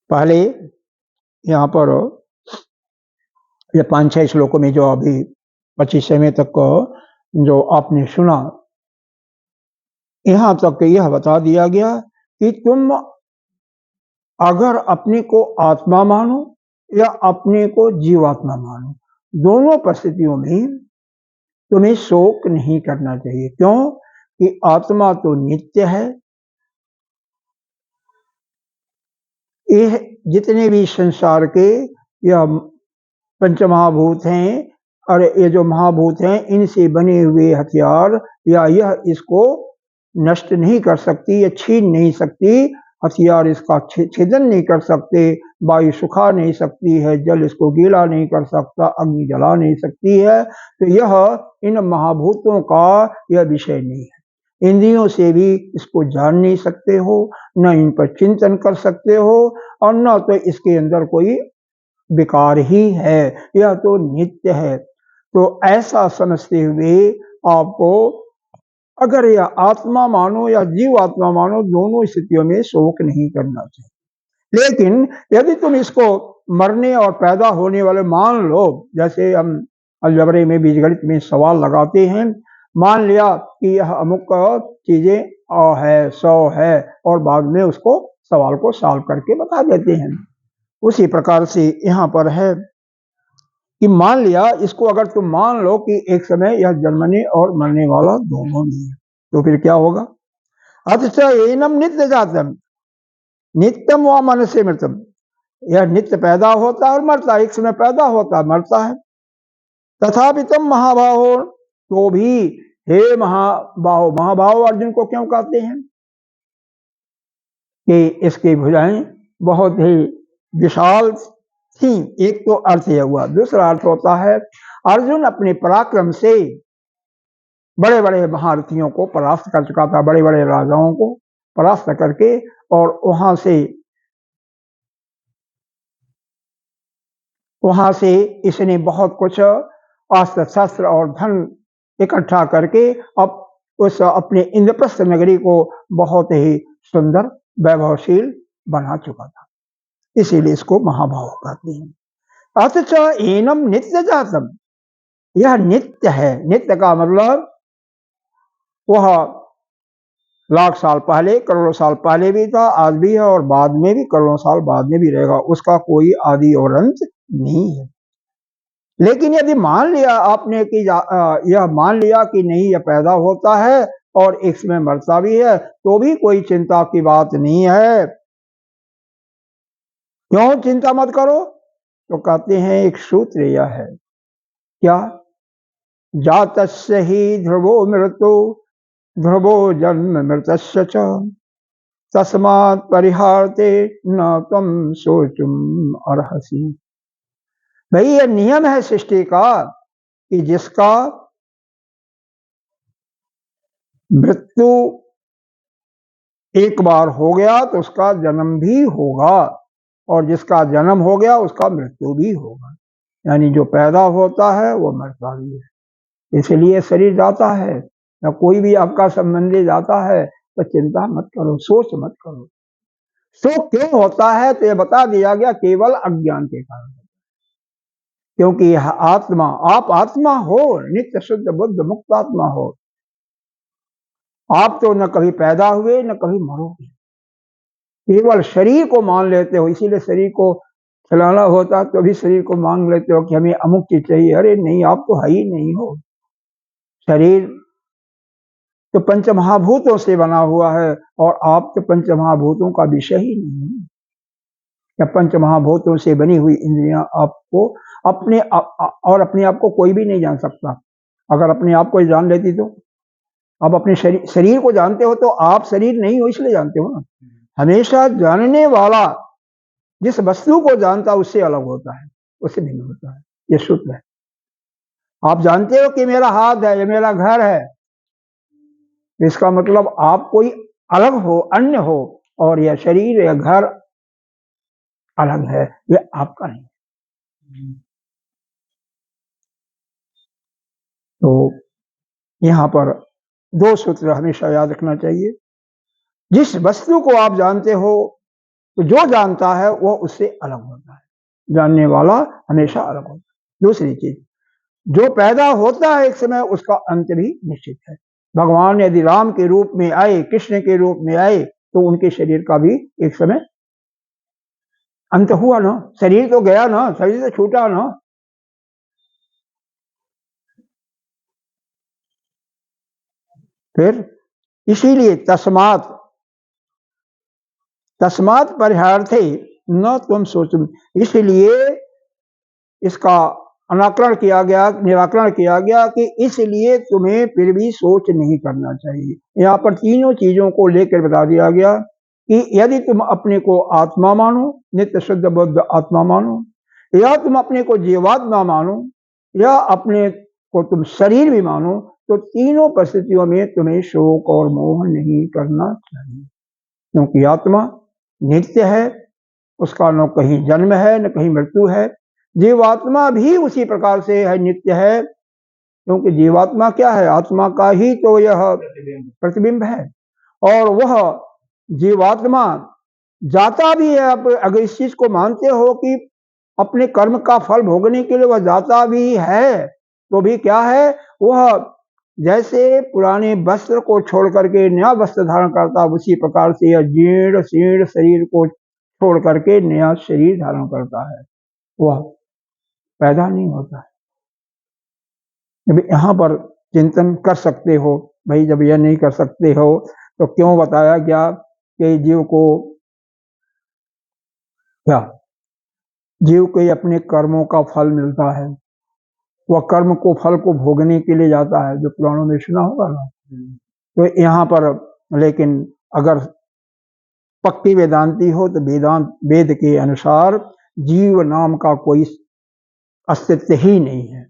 पहले यहाँ पर ये 5-6 श्लोकों में जो अभी 25वें तक जो आपने सुना, यहाँ तक यह बता दिया गया कि तुम अगर अपने को आत्मा मानो या अपने को जीवात्मा मानो, दोनों परिस्थितियों में तुम्हें शोक नहीं करना चाहिए। क्यों कि आत्मा तो नित्य है। यह जितने भी संसार के यह पंचमहाभूत हैं और ये जो महाभूत हैं, इनसे बने हुए हथियार या यह इसको नष्ट नहीं कर सकती या छीन नहीं सकती। हथियार इसका छेदन नहीं कर सकते, वायु सुखा नहीं सकती है, जल इसको गीला नहीं कर सकता, अग्नि जला नहीं सकती है। तो यह इन महाभूतों का यह विषय नहीं है। इंद्रियों से भी इसको जान नहीं सकते हो, न इन पर चिंतन कर सकते हो, और न तो इसके अंदर कोई विकार ही है। यह तो नित्य है। तो ऐसा समझते हुए आपको अगर यह आत्मा मानो या जीव आत्मा मानो, दोनों स्थितियों में शोक नहीं करना चाहिए। लेकिन यदि तुम इसको मरने और पैदा होने वाले मान लो, जैसे हम अलजबरे में बीजगणित में सवाल लगाते हैं, मान लिया कि यह अमुक चीजें है 100 है, और बाद में उसको सवाल को सॉल्व करके बता देते हैं। उसी प्रकार से यहाँ पर है कि मान लिया इसको, अगर तुम मान लो कि एक समय यह जन्मने और मरने वाला दोनों नहीं है, तो फिर क्या होगा? अथ एनम नित्य जातम नित्यम व मनसे मृतम। यह नित्य पैदा होता है और मरता है, एक समय पैदा होता है मरता है। तथापि तुम महाबाहो, तो भी हे महाबाहो। महाबाहो अर्जुन को क्यों कहते हैं? कि इसकी भुजाएं बहुत ही विशाल थी। एक तो अर्थ यह हुआ। दूसरा अर्थ होता है अर्जुन अपने पराक्रम से बड़े बड़े महारथियों को परास्त कर चुका था, बड़े बड़े राजाओं को परास्त करके, और वहां से इसने बहुत कुछ अस्त्र शस्त्र और धन इकट्ठा करके अब उस अपने इंद्रप्रस्थ नगरी को बहुत ही सुंदर वैभवशील बना चुका था। इसीलिए इसको महाभाव कहते हैं। अथच एनम नित्य जातम, यह नित्य है। नित्य का मतलब वह लाख साल पहले, करोड़ों साल पहले भी था, आज भी है, और बाद में भी करोड़ों साल बाद में भी रहेगा। उसका कोई आदि और अंत नहीं है। लेकिन यदि मान लिया आपने कि यह मान लिया कि नहीं, यह पैदा होता है और एक समय मरता भी है, तो भी कोई चिंता की बात नहीं है। क्यों चिंता मत करो? तो कहते हैं एक सूत्र यह है, क्या? जातस्य ही ध्रुवो मृत्यु ध्रुवो जन्म मृतस्य च तस्मात् परिहार्ते न तुम सोचुम अर्हसि। भाई यह नियम है सृष्टि का कि जिसका मृत्यु एक बार हो गया तो उसका जन्म भी होगा, और जिसका जन्म हो गया उसका मृत्यु भी होगा। यानी जो पैदा होता है वो मरता भी है। इसलिए शरीर जाता है, या कोई भी आपका संबंधी जाता है, तो चिंता मत करो, सोच मत करो। शोक क्यों होता है? तो यह बता दिया गया, केवल अज्ञान के कारण। क्योंकि यह आत्मा, आप आत्मा हो, नित्य शुद्ध बुद्ध मुक्त आत्मा हो। आप तो न कभी पैदा हुए न कभी मरोगे, केवल शरीर को मान लेते हो। इसीलिए शरीर को खिलाना होता तो भी शरीर को मांग लेते हो कि हमें अमुक चीज चाहिए। अरे नहीं, आप तो है ही नहीं हो। शरीर तो पंचमहाभूतों से बना हुआ है, और आप तो पंचमहाभूतों का विषय ही नहीं है। या पंचमहाभूतों से बनी हुई इंद्रियां आपको अपने और अपने आप को कोई भी नहीं जान सकता। अगर अपने आप को जान लेती तो आप अपने शरीर को जानते हो, तो आप शरीर नहीं हो इसलिए जानते हो ना। हमेशा जानने वाला जिस वस्तु को जानता उससे अलग होता है, उससे भिन्न होता है। ये सूत्र है। आप जानते हो कि मेरा हाथ है, ये मेरा घर है, इसका मतलब आप कोई अलग हो, अन्य हो, और यह शरीर या घर अलग है, यह आपका नहीं। तो यहाँ पर दो सूत्र हमेशा याद रखना चाहिए। जिस वस्तु को आप जानते हो, तो जो जानता है वह उससे अलग होता है, जानने वाला हमेशा अलग होता है। दूसरी चीज, जो पैदा होता है एक समय, उसका अंत भी निश्चित है। भगवान यदि राम के रूप में आए, कृष्ण के रूप में आए, तो उनके शरीर का भी एक समय अंत हुआ ना, शरीर तो गया ना, शरीर तो छूटा ना। फिर इसीलिए तस्मात तस्मात परिहार्थे न तुम सोचो, इसलिए इसका अनाकरण किया गया, निराकरण किया गया कि इसलिए तुम्हें फिर भी सोच नहीं करना चाहिए। यहाँ पर तीनों चीजों को लेकर बता दिया गया कि यदि तुम अपने को आत्मा मानो, नित्य शुद्ध बुद्ध आत्मा मानो, या तुम अपने को जीवात्मा मानो, या अपने को तुम शरीर भी मानो, तो तीनों परिस्थितियों में तुम्हें शोक और मोह नहीं करना चाहिए, क्योंकि आत्मा नित्य है, उसका न कहीं जन्म है न कहीं मृत्यु है। जीवात्मा भी उसी प्रकार से है, नित्य है, क्योंकि जीवात्मा क्या है, आत्मा का ही तो यह प्रतिबिंब है। और वह जीवात्मा जाता भी है। अब अगर इस चीज को मानते हो कि अपने कर्म का फल भोगने के लिए वह जाता भी है, तो भी क्या है, वह जैसे पुराने वस्त्र को छोड़ करके नया वस्त्र धारण करता, उसी प्रकार से यह जीर्ण शीर्ण शरीर को छोड़ करके नया शरीर धारण करता है, वह पैदा नहीं होता है। जब यहाँ पर चिंतन कर सकते हो भाई, जब यह नहीं कर सकते हो तो क्यों बताया गया कि जीव को क्या, जीव को अपने कर्मों का फल मिलता है, वह कर्म को फल को भोगने के लिए जाता है, जो पुराणों में सुना होगा ना। तो यहाँ पर लेकिन अगर पक्की वेदांती हो तो वेद के अनुसार जीव नाम का कोई अस्तित्व ही नहीं है,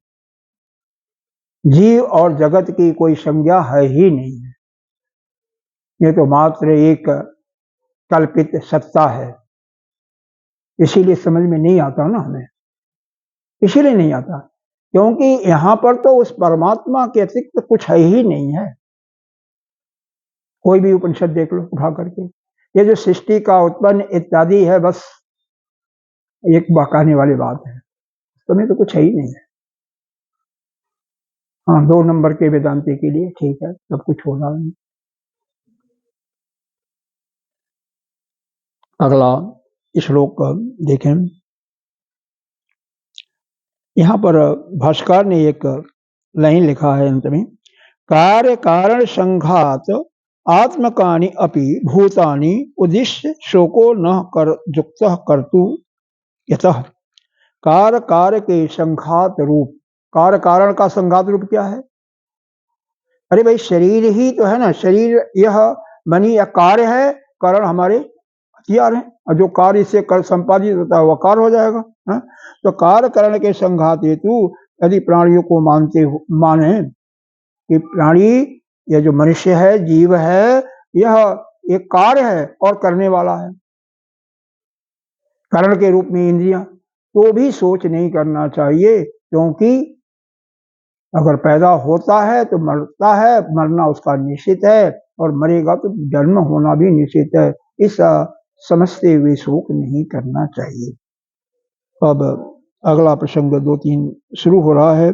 जीव और जगत की कोई संज्ञा है ही नहीं है। ये तो मात्र एक कल्पित सत्ता है, इसीलिए समझ में नहीं आता ना हमें, इसीलिए नहीं आता, क्योंकि यहाँ पर तो उस परमात्मा के अतिरिक्त कुछ है ही नहीं है। कोई भी उपनिषद देख लो उठा करके, ये जो सृष्टि का उत्पन्न इत्यादि है, बस एक बहकाने वाली बात है, तुम्हें तो कुछ है ही नहीं है। हाँ, 2 नंबर के वेदांति के लिए ठीक है, सब कुछ होगा नहीं। अगला श्लोक देखें, यहाँ पर भाष्कर ने एक लाइन लिखा है अंत में, कार्य कारण संघात आत्मकानि अपि भूतानि उद्दिश्य शोको न कर युक्त कर्तु यतः। कार्य कार्य के संघात रूप, कार्य कारण का संघात रूप क्या है? अरे भाई, शरीर ही तो है ना, शरीर यह मनी या कार्य है, कारण हमारे हथियार है, और जो कार्य से कर संपादित होता है वह कार्य हो जाएगा है? तो कार्य कारण के संघात हेतु यदि प्राणियों को माने कि प्राणी, यह जो मनुष्य है, जीव है, यह एक कार्य है और करने वाला है, कारण के रूप में इंद्रियां, तो भी सोच नहीं करना चाहिए, क्योंकि अगर पैदा होता है तो मरता है, मरना उसका निश्चित है, और मरेगा तो जन्म होना भी निश्चित है। इस समझते हुए शोक नहीं करना चाहिए। अब अगला प्रसंग 2-3 शुरू हो रहा है।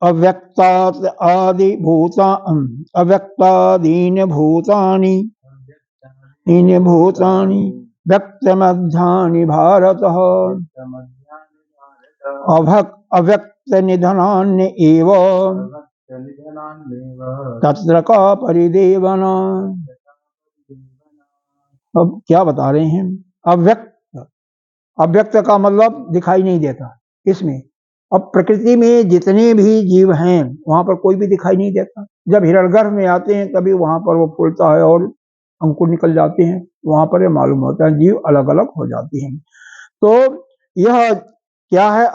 अव्यक्तात् आदि भूता अव्यक्तादीन भूतानि व्यक्तमध्यानि भारत अव्यक्त निधनान्य एव तत्र का परिदेवना। अब क्या बता रहे हैं, अव्यक्त का मतलब दिखाई नहीं देता इसमें। अब प्रकृति में जितने भी जीव हैं वहां पर कोई भी दिखाई नहीं देता, जब हिरण्यगर्भ में आते हैं तभी वहां पर वो फूलता है और अंकुर निकल जाते हैं, वहां पर ये मालूम होता है जीव अलग अलग हो जाते हैं। तो यह क्या है,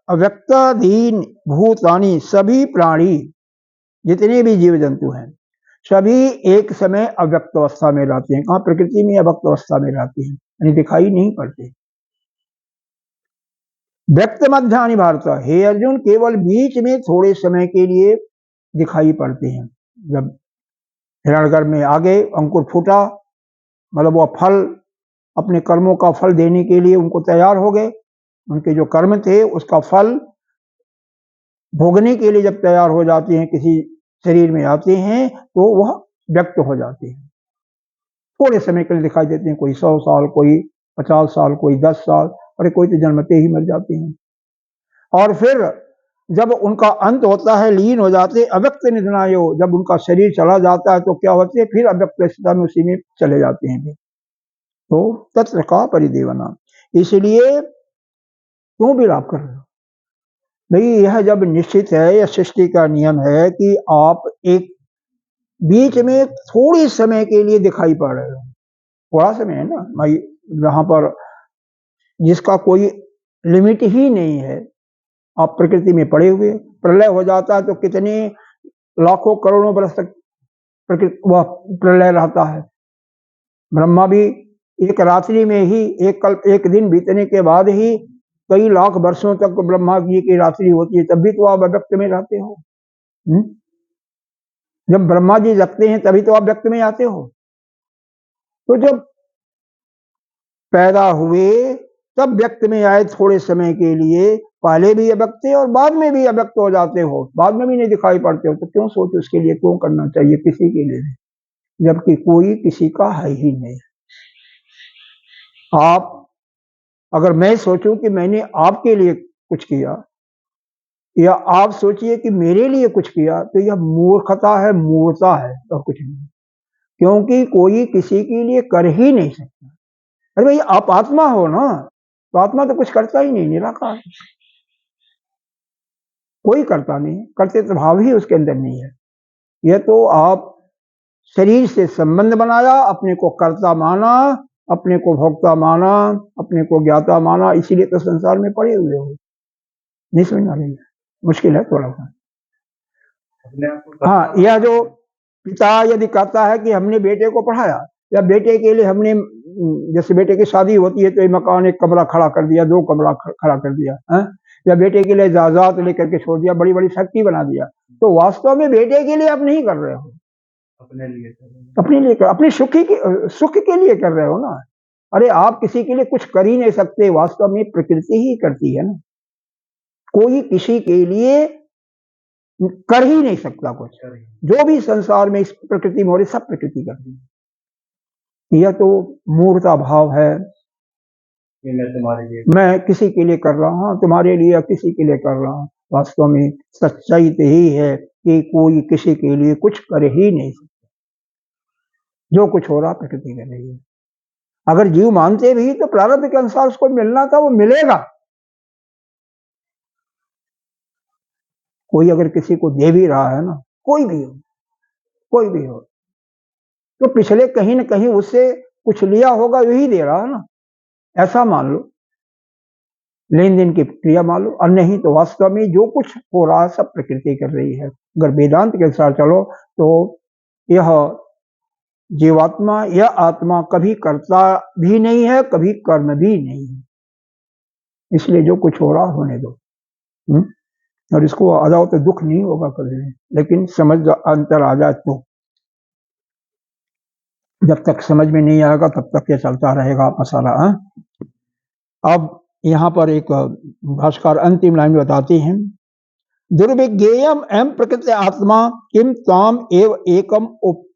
अव्यक्ताधीन भूतानि, सभी प्राणी जितने भी जीव जंतु हैं सभी एक समय अव्यक्त अवस्था में रहते हैं। कहाँ? प्रकृति में अव्यक्त अवस्था में रहते हैं, यानी दिखाई नहीं पड़ते। व्यक्त मध्यानि भारत, हे अर्जुन, केवल बीच में थोड़े समय के लिए दिखाई पड़ते हैं। जब हिरण्यगर्भ में आगे अंकुर फूटा, मतलब वह फल अपने कर्मों का फल देने के लिए उनको तैयार हो गए, उनके जो कर्म थे उसका फल भोगने के लिए जब तैयार हो जाते हैं, किसी शरीर में आते हैं, तो वह व्यक्त हो जाते हैं। थोड़े समय के लिए दिखाई देते हैं, कोई 100 साल, कोई 50 साल, कोई 10 साल, और कोई तो जन्मते ही मर जाते हैं। और फिर जब उनका अंत होता है, लीन हो जाते, अव्यक्त निधनायो, जब उनका शरीर चला जाता है तो क्या होते हैं? फिर अव्यक्त स्थिति में उसी में चले जाते हैं। तो तत्र का परिदेवना, इसलिए क्यों विलाप कर रहे हो भाई? यह जब निश्चित है, यह सृष्टि का नियम है कि आप एक बीच में थोड़ी समय के लिए दिखाई पड़ रहे हो। थोड़ा समय है ना भाई, जहां पर जिसका कोई लिमिट ही नहीं है। आप प्रकृति में पड़े हुए, प्रलय हो जाता है तो कितने लाखों करोड़ों वर्ष तक प्रकृति वह प्रलय रहता है। ब्रह्मा भी एक रात्रि में ही, एक दिन बीतने के बाद ही कई लाख वर्षों तक ब्रह्मा जी की रात्रि होती है, तब भी तो आप अव्यक्त में रहते हो। जब ब्रह्मा जी जगते हैं तभी तो आप व्यक्त में आते हो। तो जब पैदा हुए तब व्यक्त में आए थोड़े समय के लिए, पहले भी अव्यक्त थे और बाद में भी अव्यक्त हो जाते हो, बाद में भी नहीं दिखाई पड़ते हो, तो क्यों सोचो उसके लिए क्यों करना चाहिए किसी के लिए, जबकि कोई किसी का है ही नहीं। आप अगर मैं सोचूं कि मैंने आपके लिए कुछ किया, या आप सोचिए कि मेरे लिए कुछ किया, तो यह मूर्खता है, मूर्खता है और कुछ नहीं। क्योंकि कोई किसी के लिए कर ही नहीं सकता। अरे भाई, आप आत्मा हो ना, तो आत्मा तो कुछ करता ही नहीं, निराकार, कोई करता नहीं, करते तो भाव ही उसके अंदर नहीं है। यह तो आप शरीर से संबंध बनाया, अपने को कर्ता माना, अपने को भोक्ता माना, अपने को ज्ञाता माना, इसीलिए तो संसार में पड़े हुए हो। नहीं समझ आ रही है, मुश्किल है थोड़ा सा। हाँ, यह जो पिता यदि कहता है कि हमने बेटे को पढ़ाया, या बेटे के लिए हमने, जैसे बेटे की शादी होती है तो एक मकान, एक कमरा खड़ा कर दिया, 2 कमरा खड़ा कर दिया है, या बेटे के लिए जायदाद लेकर के छोड़ दिया, बड़ी बड़ी फैक्ट्री बना दिया, तो वास्तव में बेटे के लिए आप नहीं कर रहे हो, अपने लिए अपने सुख के लिए कर रहे हो ना। अरे आप किसी के लिए कुछ कर ही नहीं सकते, वास्तव में प्रकृति ही करती है ना। कोई किसी के लिए कर ही नहीं सकता कुछ। जो भी संसार में इस प्रकृति में हो रही, सब प्रकृति करती है। यह तो मूर्खता भाव है, मैं किसी के लिए कर रहा हूँ, तुम्हारे लिए या किसी के लिए कर रहा हूँ। वास्तव में सच्चाई तो यही है कि कोई किसी के लिए कुछ कर ही नहीं सकता। जो कुछ हो रहा प्रकृति कर रही है। अगर जीव मानते भी तो प्रारब्ध के अनुसार उसको मिलना था, वो मिलेगा। कोई अगर किसी को दे भी रहा है ना, कोई भी हो, तो पिछले कहीं न कहीं उससे कुछ लिया होगा, यही दे रहा है ना, ऐसा मान लो, लेन देन की क्रिया मान लो। और नहीं तो वास्तव में जो कुछ हो रहा है सब प्रकृति कर रही है। अगर वेदांत के अनुसार चलो तो यह जीवात्मा या आत्मा कभी करता भी नहीं है, कभी कर्म भी नहीं है। इसलिए जो कुछ हो रहा होने दो, और इसको आ जाओ तो दुख नहीं होगा कभी, लेकिन समझ अंतर आ जाए तो। जब तक समझ में नहीं आएगा तब तक ये चलता रहेगा मसाला। अब यहाँ पर एक भाष्यकार अंतिम लाइन बताते हैं, दुर्विज्ञेयम एवं प्रकृति आत्मा किम ताम एव एकम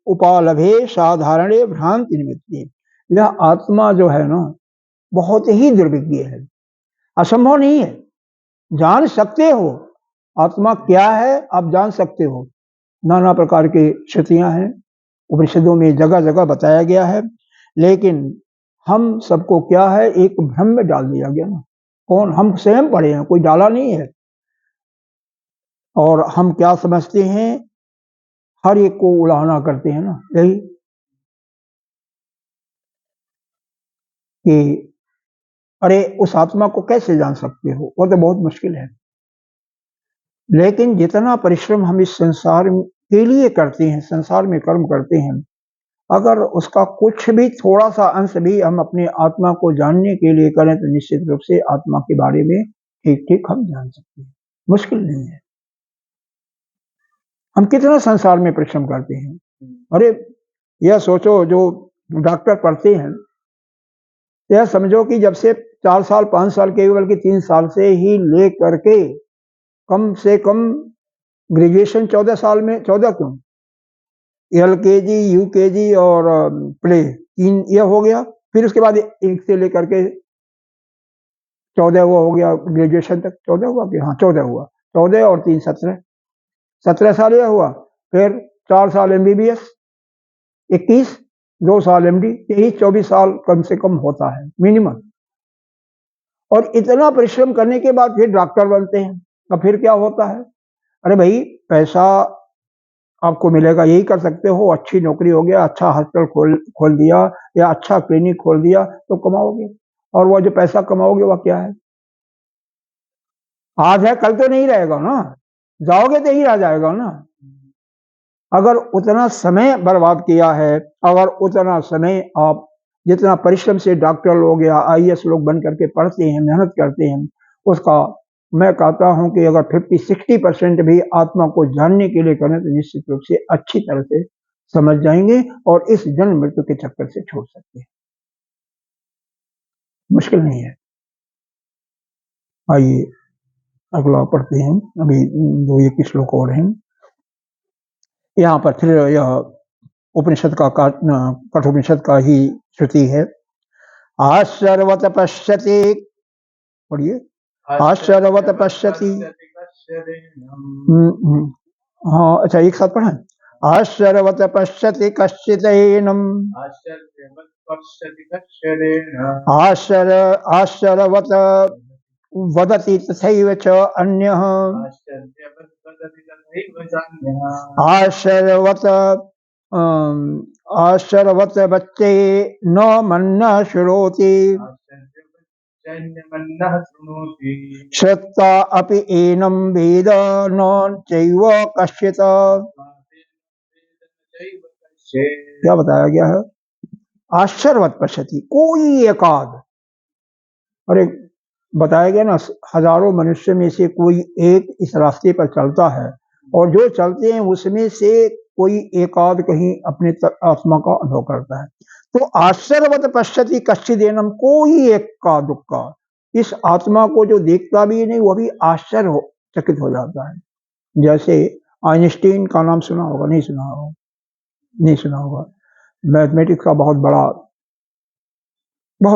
उपालभे साधारणे भ्रांति निमित्ते। यह आत्मा जो है ना, बहुत ही दुर्विज्ञ है, असंभव नहीं है। जान सकते हो आत्मा क्या है, आप जान सकते हो, नाना प्रकार की श्रुतियां हैं, उपनिषदों में जगह जगह बताया गया है, लेकिन हम सबको क्या है, एक भ्रम में डाल दिया गया ना। कौन? हम स्वयं पढ़े हैं, कोई डाला नहीं है। और हम क्या समझते हैं, हर एक को उलाहना करते हैं ना, यही कि अरे उस आत्मा को कैसे जान सकते हो, वो तो बहुत मुश्किल है। लेकिन जितना परिश्रम हम इस संसार के लिए करते हैं, संसार में कर्म करते हैं, अगर उसका कुछ भी थोड़ा सा अंश भी हम अपने आत्मा को जानने के लिए करें तो निश्चित रूप से आत्मा के बारे में ठीक ठीक हम जान सकते हैं। मुश्किल नहीं है। हम कितना संसार में परिश्रम करते हैं। अरे यह सोचो, जो डॉक्टर पढ़ते हैं, यह समझो कि जब से 4 साल 5 साल के, बल्कि 3 साल से ही ले करके कम से कम ग्रेजुएशन 14 साल में, 14 क्यों, LKG, UKG और प्ले 3 यह हो गया, फिर उसके बाद 1 से लेकर के 14 वो हो गया ग्रेजुएशन तक। 14 हुआ कि हाँ 14 हुआ, 14 और 3 17 साल यह हुआ। फिर 4 साल MBBS, 21, 2 साल MD, यही 24 साल कम से कम होता है मिनिमम। और इतना परिश्रम करने के बाद फिर डॉक्टर बनते हैं। अब फिर क्या होता है, अरे भाई पैसा आपको मिलेगा, यही कर सकते हो, अच्छी नौकरी हो गया, अच्छा हॉस्पिटल खोल दिया या अच्छा क्लिनिक खोल दिया तो कमाओगे। और वह जो पैसा कमाओगे वह क्या है, आज है कल तो नहीं रहेगा ना, जाओगे तो ही रह जाएगा ना। अगर उतना समय बर्बाद किया है, अगर उतना समय आप जितना परिश्रम से डॉक्टर लोग या IAS लोग बन करके पढ़ते हैं, मेहनत करते हैं, उसका मैं कहता हूं कि अगर 50-60% भी आत्मा को जानने के लिए करें तो निश्चित रूप से अच्छी तरह से समझ जाएंगे और इस जन्म मृत्यु के चक्कर से छोड़ सकते हैं। मुश्किल नहीं है। आइए अगला पढ़ते हैं। अभी 2-1 श्लोक और हैं। यहाँ पर फिर यह उपनिषद का कठोपनिषद का ही श्रुति है। आश्चर्यवत पश्यति, पढ़िए, आश्चर्यवत पश्यति। हाँ अच्छा, एक साथ पढ़ें। आश्चर्यवत पश्यति कश्चिदैनम्, आश्चर्यवत वदति तथैव च अन्यः, आश्चर्यवत आश्चर्यवत बच्चे न मन्नः शृणोति, श्रुत्वा अपि एनं वेद न चैव कश्चित्। क्या बताया गया है, आश्चर्यवत पश्यति, कोई एकाध, अरे बताया गया ना, हजारों मनुष्य में से कोई एक इस रास्ते पर चलता है और जो चलते हैं उसमें से कोई एकाध कहीं अपने आत्मा का अनुभव करता है। तो आश्चर्यवत पश्यति कश्चिदेनम, कोई एक का दुक्का इस आत्मा को जो देखता भी नहीं वह भी आश्चर्यचकित हो जाता है। जैसे आइंस्टीन का नाम सुना होगा, नहीं सुना होगा, नहीं सुना होगा, मैथमेटिक्स का बहुत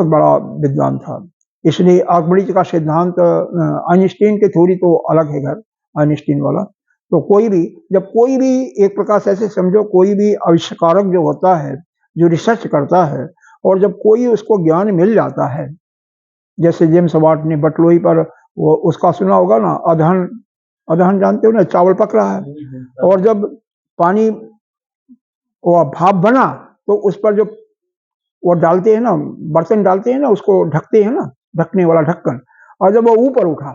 बड़ा विद्वान था। इसलिए आर्कमिडीज का सिद्धांत आइंस्टीन के थोड़ी तो अलग है घर, आइंस्टीन वाला। तो कोई भी, जब कोई भी एक प्रकार से ऐसे समझो, कोई भी आविष्कारक जो होता है, जो रिसर्च करता है, और जब कोई उसको ज्ञान मिल जाता है, जैसे जेम्स वाट ने बटलोई पर वो उसका सुना होगा ना, अदहन जानते हो ना, चावल पक रहा है और जब पानी वो भाप बना तो उस पर जो वो डालते हैं ना, बर्तन डालते हैं ना, उसको ढकते हैं ना, ढकने वाला ढक्कन, और जब वो ऊपर उठा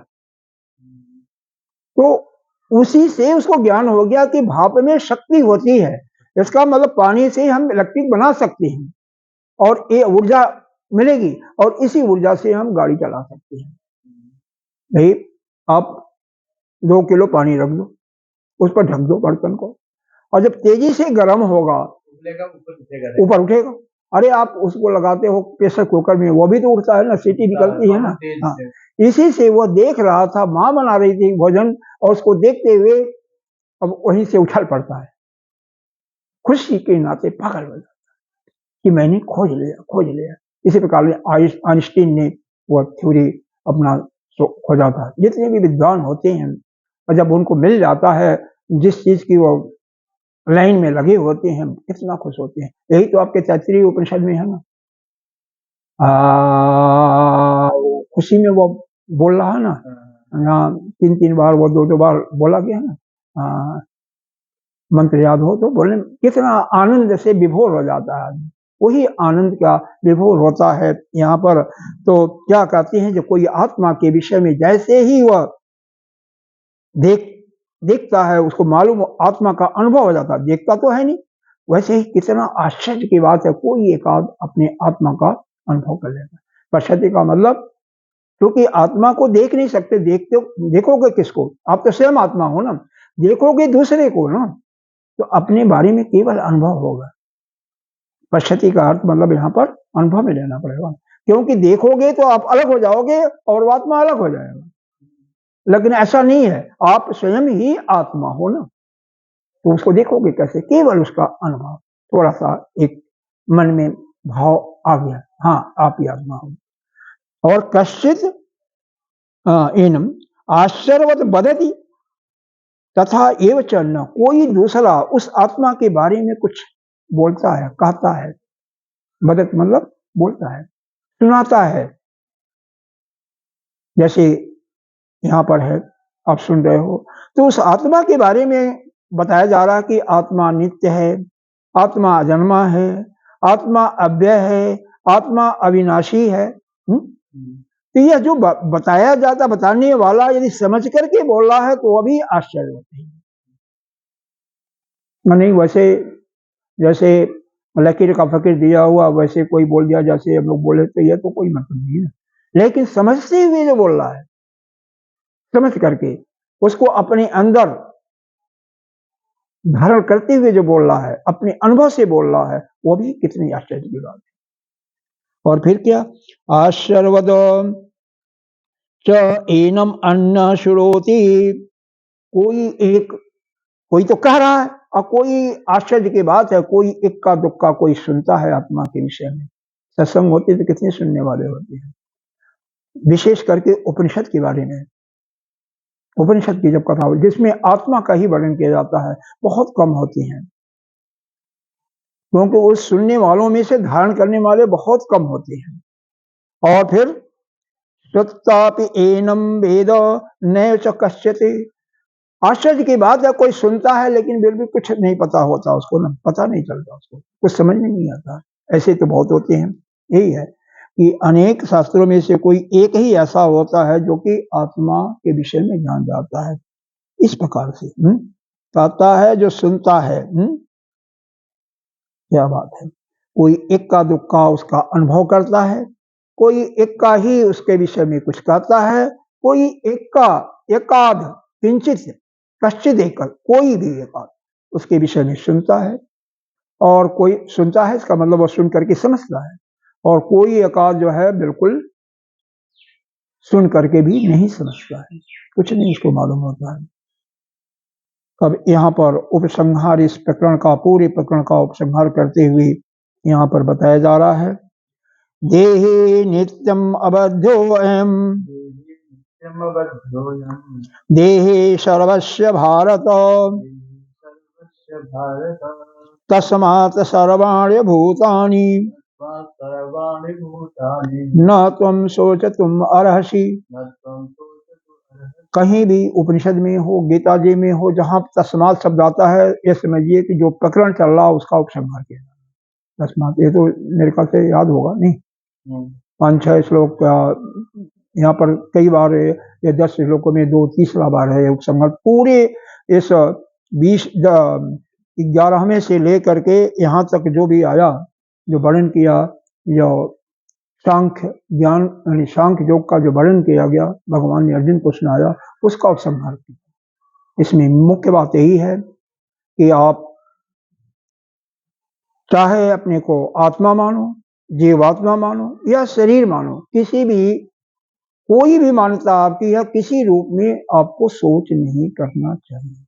तो उसी से उसको ज्ञान हो गया कि भाप में शक्ति होती है, इसका मतलब पानी से हम इलेक्ट्रिक बना सकते हैं और ये ऊर्जा मिलेगी और इसी ऊर्जा से हम गाड़ी चला सकते हैं। भाई आप 2 किलो पानी रख दो, उस पर ढक दो बर्तन को, और जब तेजी से गर्म होगा ऊपर उठेगा। अरे आप उसको लगाते हो प्रेशर कुकर में, वो भी तो उठता है ना, सीटी निकलती है ना। हाँ, इसी से वो देख रहा था, माँ बना रही थी भोजन और उसको देखते हुए अब वहीं से उछल पड़ता है, खुशी के नाते पागल हो जाता है कि मैंने खोज लिया। इसी प्रकार आइंस्टीन ने वो थ्योरी अपना खोजा था। जितने भी विद्वान होते हैं और जब उनको मिल जाता है जिस चीज की वो लाइन में लगे होते हैं, कितना खुश होते हैं। यही तो आपके तैत्तिरीय उपनिषद में है ना, खुशी में वो बोल रहा है ना, यहाँ 3 बार वो 2 बार बोला गया ना, मंत्र याद हो तो बोलने कितना आनंद से विभोर हो जाता है। वही आनंद का विभोर होता है यहाँ पर। तो क्या कहते हैं, जो कोई आत्मा के विषय में जैसे ही वह देखता है उसको मालूम, आत्मा का अनुभव हो जाता है, देखता तो है नहीं। वैसे ही कितना आश्चर्य की बात है, कोई एक आध अपने आत्मा का अनुभव कर लेता है। पश्यति का मतलब, क्योंकि आत्मा को देख नहीं सकते, देखते देखोगे किसको? आप तो स्वयं आत्मा हो ना, देखोगे दूसरे को ना, तो अपने बारे में केवल अनुभव होगा। पश्यति का अर्थ मतलब यहाँ पर अनुभव में लेना पड़ेगा, क्योंकि देखोगे तो आप अलग हो जाओगे और आत्मा अलग हो जाएगा, लेकिन ऐसा नहीं है, आप स्वयं ही आत्मा हो ना, तो उसको देखोगे कैसे? केवल उसका अनुभव, थोड़ा सा एक मन में भाव आ गया, हाँ आप ही आत्मा हो। और कश्चित एनम आश्चर्यवत बदति तथा एव च न, कोई दूसरा उस आत्मा के बारे में कुछ बोलता है, कहता है। बदत मतलब बोलता है, सुनाता है। जैसे यहाँ पर है, आप सुन रहे हो, तो उस आत्मा के बारे में बताया जा रहा है कि आत्मा नित्य है, आत्मा अजन्मा है, आत्मा अव्यय है, आत्मा अविनाशी है। तो यह जो बताया जाता, बताने वाला यदि समझ करके बोल रहा है तो अभी आश्चर्य होते हैं। नहीं वैसे जैसे लकीर का फकीर दिया हुआ वैसे कोई बोल दिया जैसे हम लोग बोले, तो यह तो कोई मतलब नहीं है। लेकिन समझते हुए जो बोल रहा है, समझ करके उसको अपने अंदर धारण करते हुए जो बोल रहा है, अपने अनुभव से बोल रहा है, वो भी कितनी आश्चर्य की बात है। और फिर क्या? आश्चर्यवद च एनम अन्न शुरोति, कोई तो कह रहा है और कोई आश्चर्य की बात है, कोई इक्का दुक्का कोई सुनता है आत्मा के विषय में। सत्संग होती तो कितने सुनने वाले होते हैं, विशेष करके उपनिषद के बारे में। उपनिषद की जब कथा हो जिसमें आत्मा का ही वर्णन किया जाता है, बहुत कम होती हैं, क्योंकि उस सुनने वालों में से धारण करने वाले बहुत कम होते हैं। और फिर श्रुत्वापि एनम वेद नैव च कश्चित्, आश्चर्य की बात है, कोई सुनता है लेकिन फिर भी कुछ नहीं पता होता उसको ना, पता नहीं चलता उसको, कुछ समझ में नहीं आता। ऐसे तो बहुत होते हैं। यही है कि अनेक शास्त्रों में से कोई एक ही ऐसा होता है जो कि आत्मा के विषय में जान जाता है। इस प्रकार से कहता है जो सुनता है, क्या बात है। कोई इक्का दुक्का उसका अनुभव करता है, कोई इक्का ही उसके विषय में कुछ कहता है, कोई इक्का एकाध किंचित कश्चित एक, कोई भी एकाध उसके विषय में सुनता है, और कोई सुनता है इसका मतलब वो सुन करके समझता है, और कोई एकाध जो है बिल्कुल सुन करके भी नहीं समझता है, कुछ नहीं उसको मालूम होता है। अब यहाँ पर उपसंहार, इस प्रकरण का, पूरे प्रकरण का उपसंहार करते हुए यहाँ पर बताया जा रहा है, देहि नित्यम अबद्धोऽयम् देहि सर्वस्य भारत तस्मात् सर्वाणि भूतानि न त्वं शोचतुम् अर्हसि। कहीं भी उपनिषद में हो, गीता जी में हो, जहाँ तस्मात् शब्द आता है, ये समझिए कि जो प्रकरण चल रहा उसका उपसंहार किया। तस्मात्, ये तो मेरे ख्याल से याद होगा नहीं, 5-6 श्लोक का यहाँ पर कई बार, ये 10 श्लोकों में 2-3 बार है उपसंहार। पूरे इस 11वें से लेकर के यहाँ तक जो भी आया, जो वर्णन किया, जो सांख्य ज्ञान यानी सांख्य योग का जो वर्णन किया गया, भगवान ने अर्जुन को सुनाया, उसका उपसंहार किया। इसमें मुख्य बात यही है कि आप चाहे अपने को आत्मा मानो, जीवात्मा मानो या शरीर मानो, किसी भी, कोई भी मान्यता आपकी है, किसी रूप में आपको सोच नहीं करना चाहिए,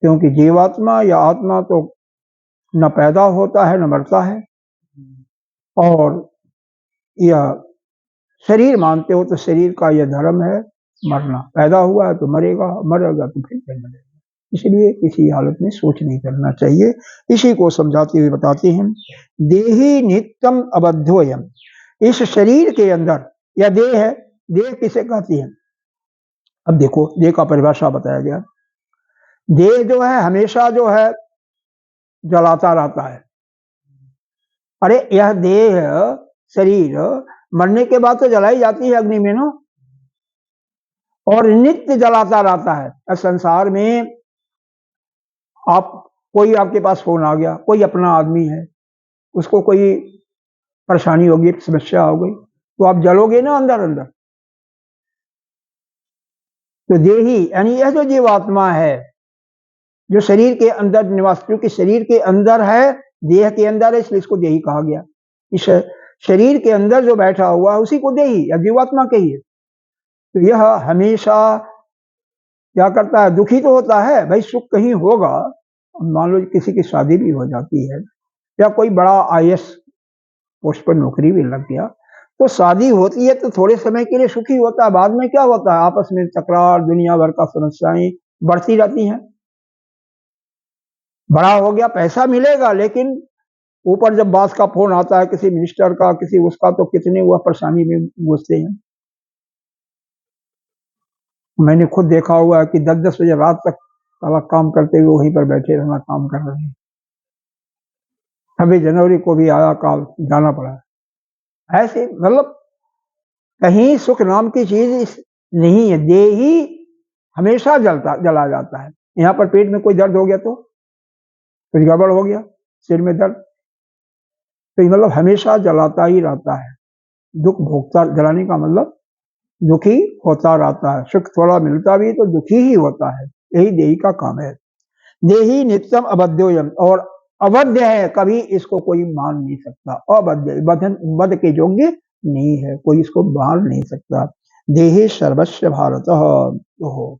क्योंकि जीवात्मा या आत्मा तो न पैदा होता है न मरता है, और यह शरीर मानते हो तो शरीर का यह धर्म है मरना, पैदा हुआ है तो मरेगा, मरेगा तो फिर जन्म लेगा, इसलिए किसी हालत में सोच नहीं करना चाहिए। इसी को समझाते हुए बताते हैं, देहि नित्यम अबद्धोयम, इस शरीर के अंदर, या देह है, देह किसे कहती है? अब देखो, देह का परिभाषा बताया गया, देह जो है हमेशा जो है जलाता रहता है। अरे यह देह शरीर मरने के बाद तो जलाई जाती है अग्नि में ना, और नित्य जलाता रहता है। इस संसार में आप कोई आपके पास फोन आ गया, कोई अपना आदमी है, उसको कोई परेशानी होगी, समस्या हो गई, तो आप जलोगे ना अंदर अंदर। तो देही यानी यह जो जीवात्मा है जो शरीर के अंदर निवास, क्योंकि शरीर के अंदर है, देह के अंदर है, इसलिए इसको देही कहा गया। इस शरीर के अंदर जो बैठा हुआ है उसी को देही या जीवात्मा कहिए। तो यह हमेशा क्या करता है, दुखी तो होता है भाई, सुख कहीं होगा। मान लो किसी की शादी भी हो जाती है या कोई बड़ा IAS पोस्ट पर नौकरी भी लग गया, तो शादी होती है तो थोड़े समय के लिए सुखी होता है, बाद में क्या होता है, आपस में तकरार, दुनिया भर का समस्याएं बढ़ती रहती हैं। बड़ा हो गया, पैसा मिलेगा, लेकिन ऊपर जब बास का फोन आता है किसी मिनिस्टर का, किसी उसका, तो कितने वह परेशानी में घुसते हैं। मैंने खुद देखा हुआ है कि 10-10 बजे रात तक साला काम करते हुए वहीं पर बैठे रहना, काम कर रहे हैं। 26 जनवरी को भी आया काल, जाना पड़ा। ऐसे मतलब कहीं सुख नाम की चीज नहीं है। देही हमेशा जला जाता है। यहाँ पर पेट में कोई दर्द हो गया तो कुछ गड़बड़ हो गया, सिर में दर्द, तो ये मतलब हमेशा जलाता ही रहता है। दुख भोगता, जलाने का मतलब दुखी होता रहता है। सुख थोड़ा मिलता भी तो दुखी ही होता है, यही देही का काम है। देही नित्यम अबध्योयम, और अवध्य है, कभी इसको कोई मान नहीं सकता। अबध्य बध के योग्य नहीं है, कोई इसको मार नहीं सकता। देही सर्वस्व भारत हो,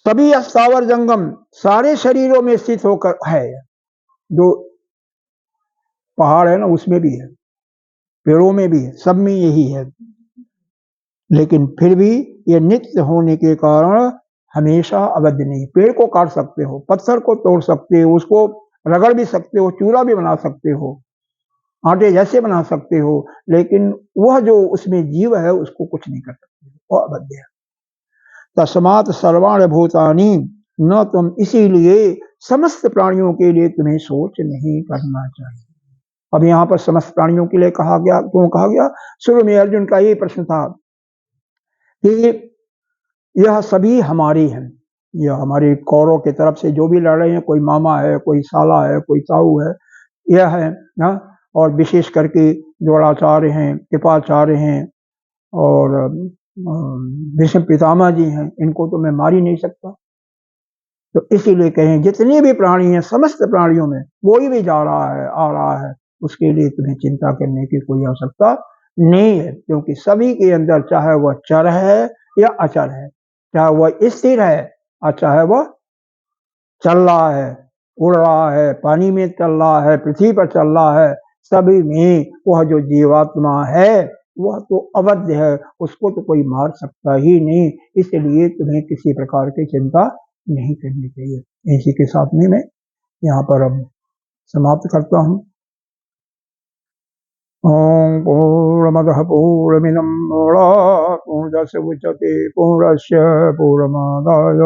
सभी स्थावर जंगम, सारे शरीरों में स्थित होकर है। जो पहाड़ है ना उसमें भी है, पेड़ों में भी है, सब में यही है। लेकिन फिर भी ये नित्य होने के कारण हमेशा अवध्य नहीं। पेड़ को काट सकते हो, पत्थर को तोड़ सकते हो, उसको रगड़ भी सकते हो, चूरा भी बना सकते हो, आटे जैसे बना सकते हो, लेकिन वह जो उसमें जीव है उसको कुछ नहीं कर सकते, वो अवध्य है। तस्मात् सर्वाणि भूतानि, न तुम, इसीलिए समस्त प्राणियों के लिए तुम्हें सोच नहीं करना चाहिए। अब यहाँ पर समस्त प्राणियों के लिए कहा गया, क्यों कहा गया? शुरू में अर्जुन का ये प्रश्न था कि यह सभी हमारे हैं, यह हमारे कौरव की तरफ से जो भी लड़ रहे हैं, कोई मामा है, कोई साला है, कोई ताऊ है, यह है ना। और विशेष करके द्रोणाचार्य हैं, कृपाचार्य हैं और भीष्म पितामह जी हैं, इनको तो मैं मार ही नहीं सकता। तो इसीलिए कहें जितने भी प्राणी हैं, समस्त प्राणियों में कोई भी जा रहा है, आ रहा है, उसके लिए तुम्हें चिंता करने की कोई आवश्यकता नहीं है, क्योंकि सभी के अंदर, चाहे वह चर है या अचर है, चाहे वह स्थिर है और चाहे वह चल रहा है, उड़ रहा है, पानी में चल रहा है, पृथ्वी पर चल रहा है, सभी में वह जो जीवात्मा है वह तो अवध्य है, उसको तो कोई मार सकता ही नहीं। इसलिए तुम्हें किसी प्रकार की चिंता नहीं करनी चाहिए। इसी के साथ में मैं यहाँ पर अब समाप्त करता हूँ। ओम पूर्णमदः पूर्णमिदं पूर्णात् पूर्णस्य मुच्यते पूर्णस्य पूर्णमादाय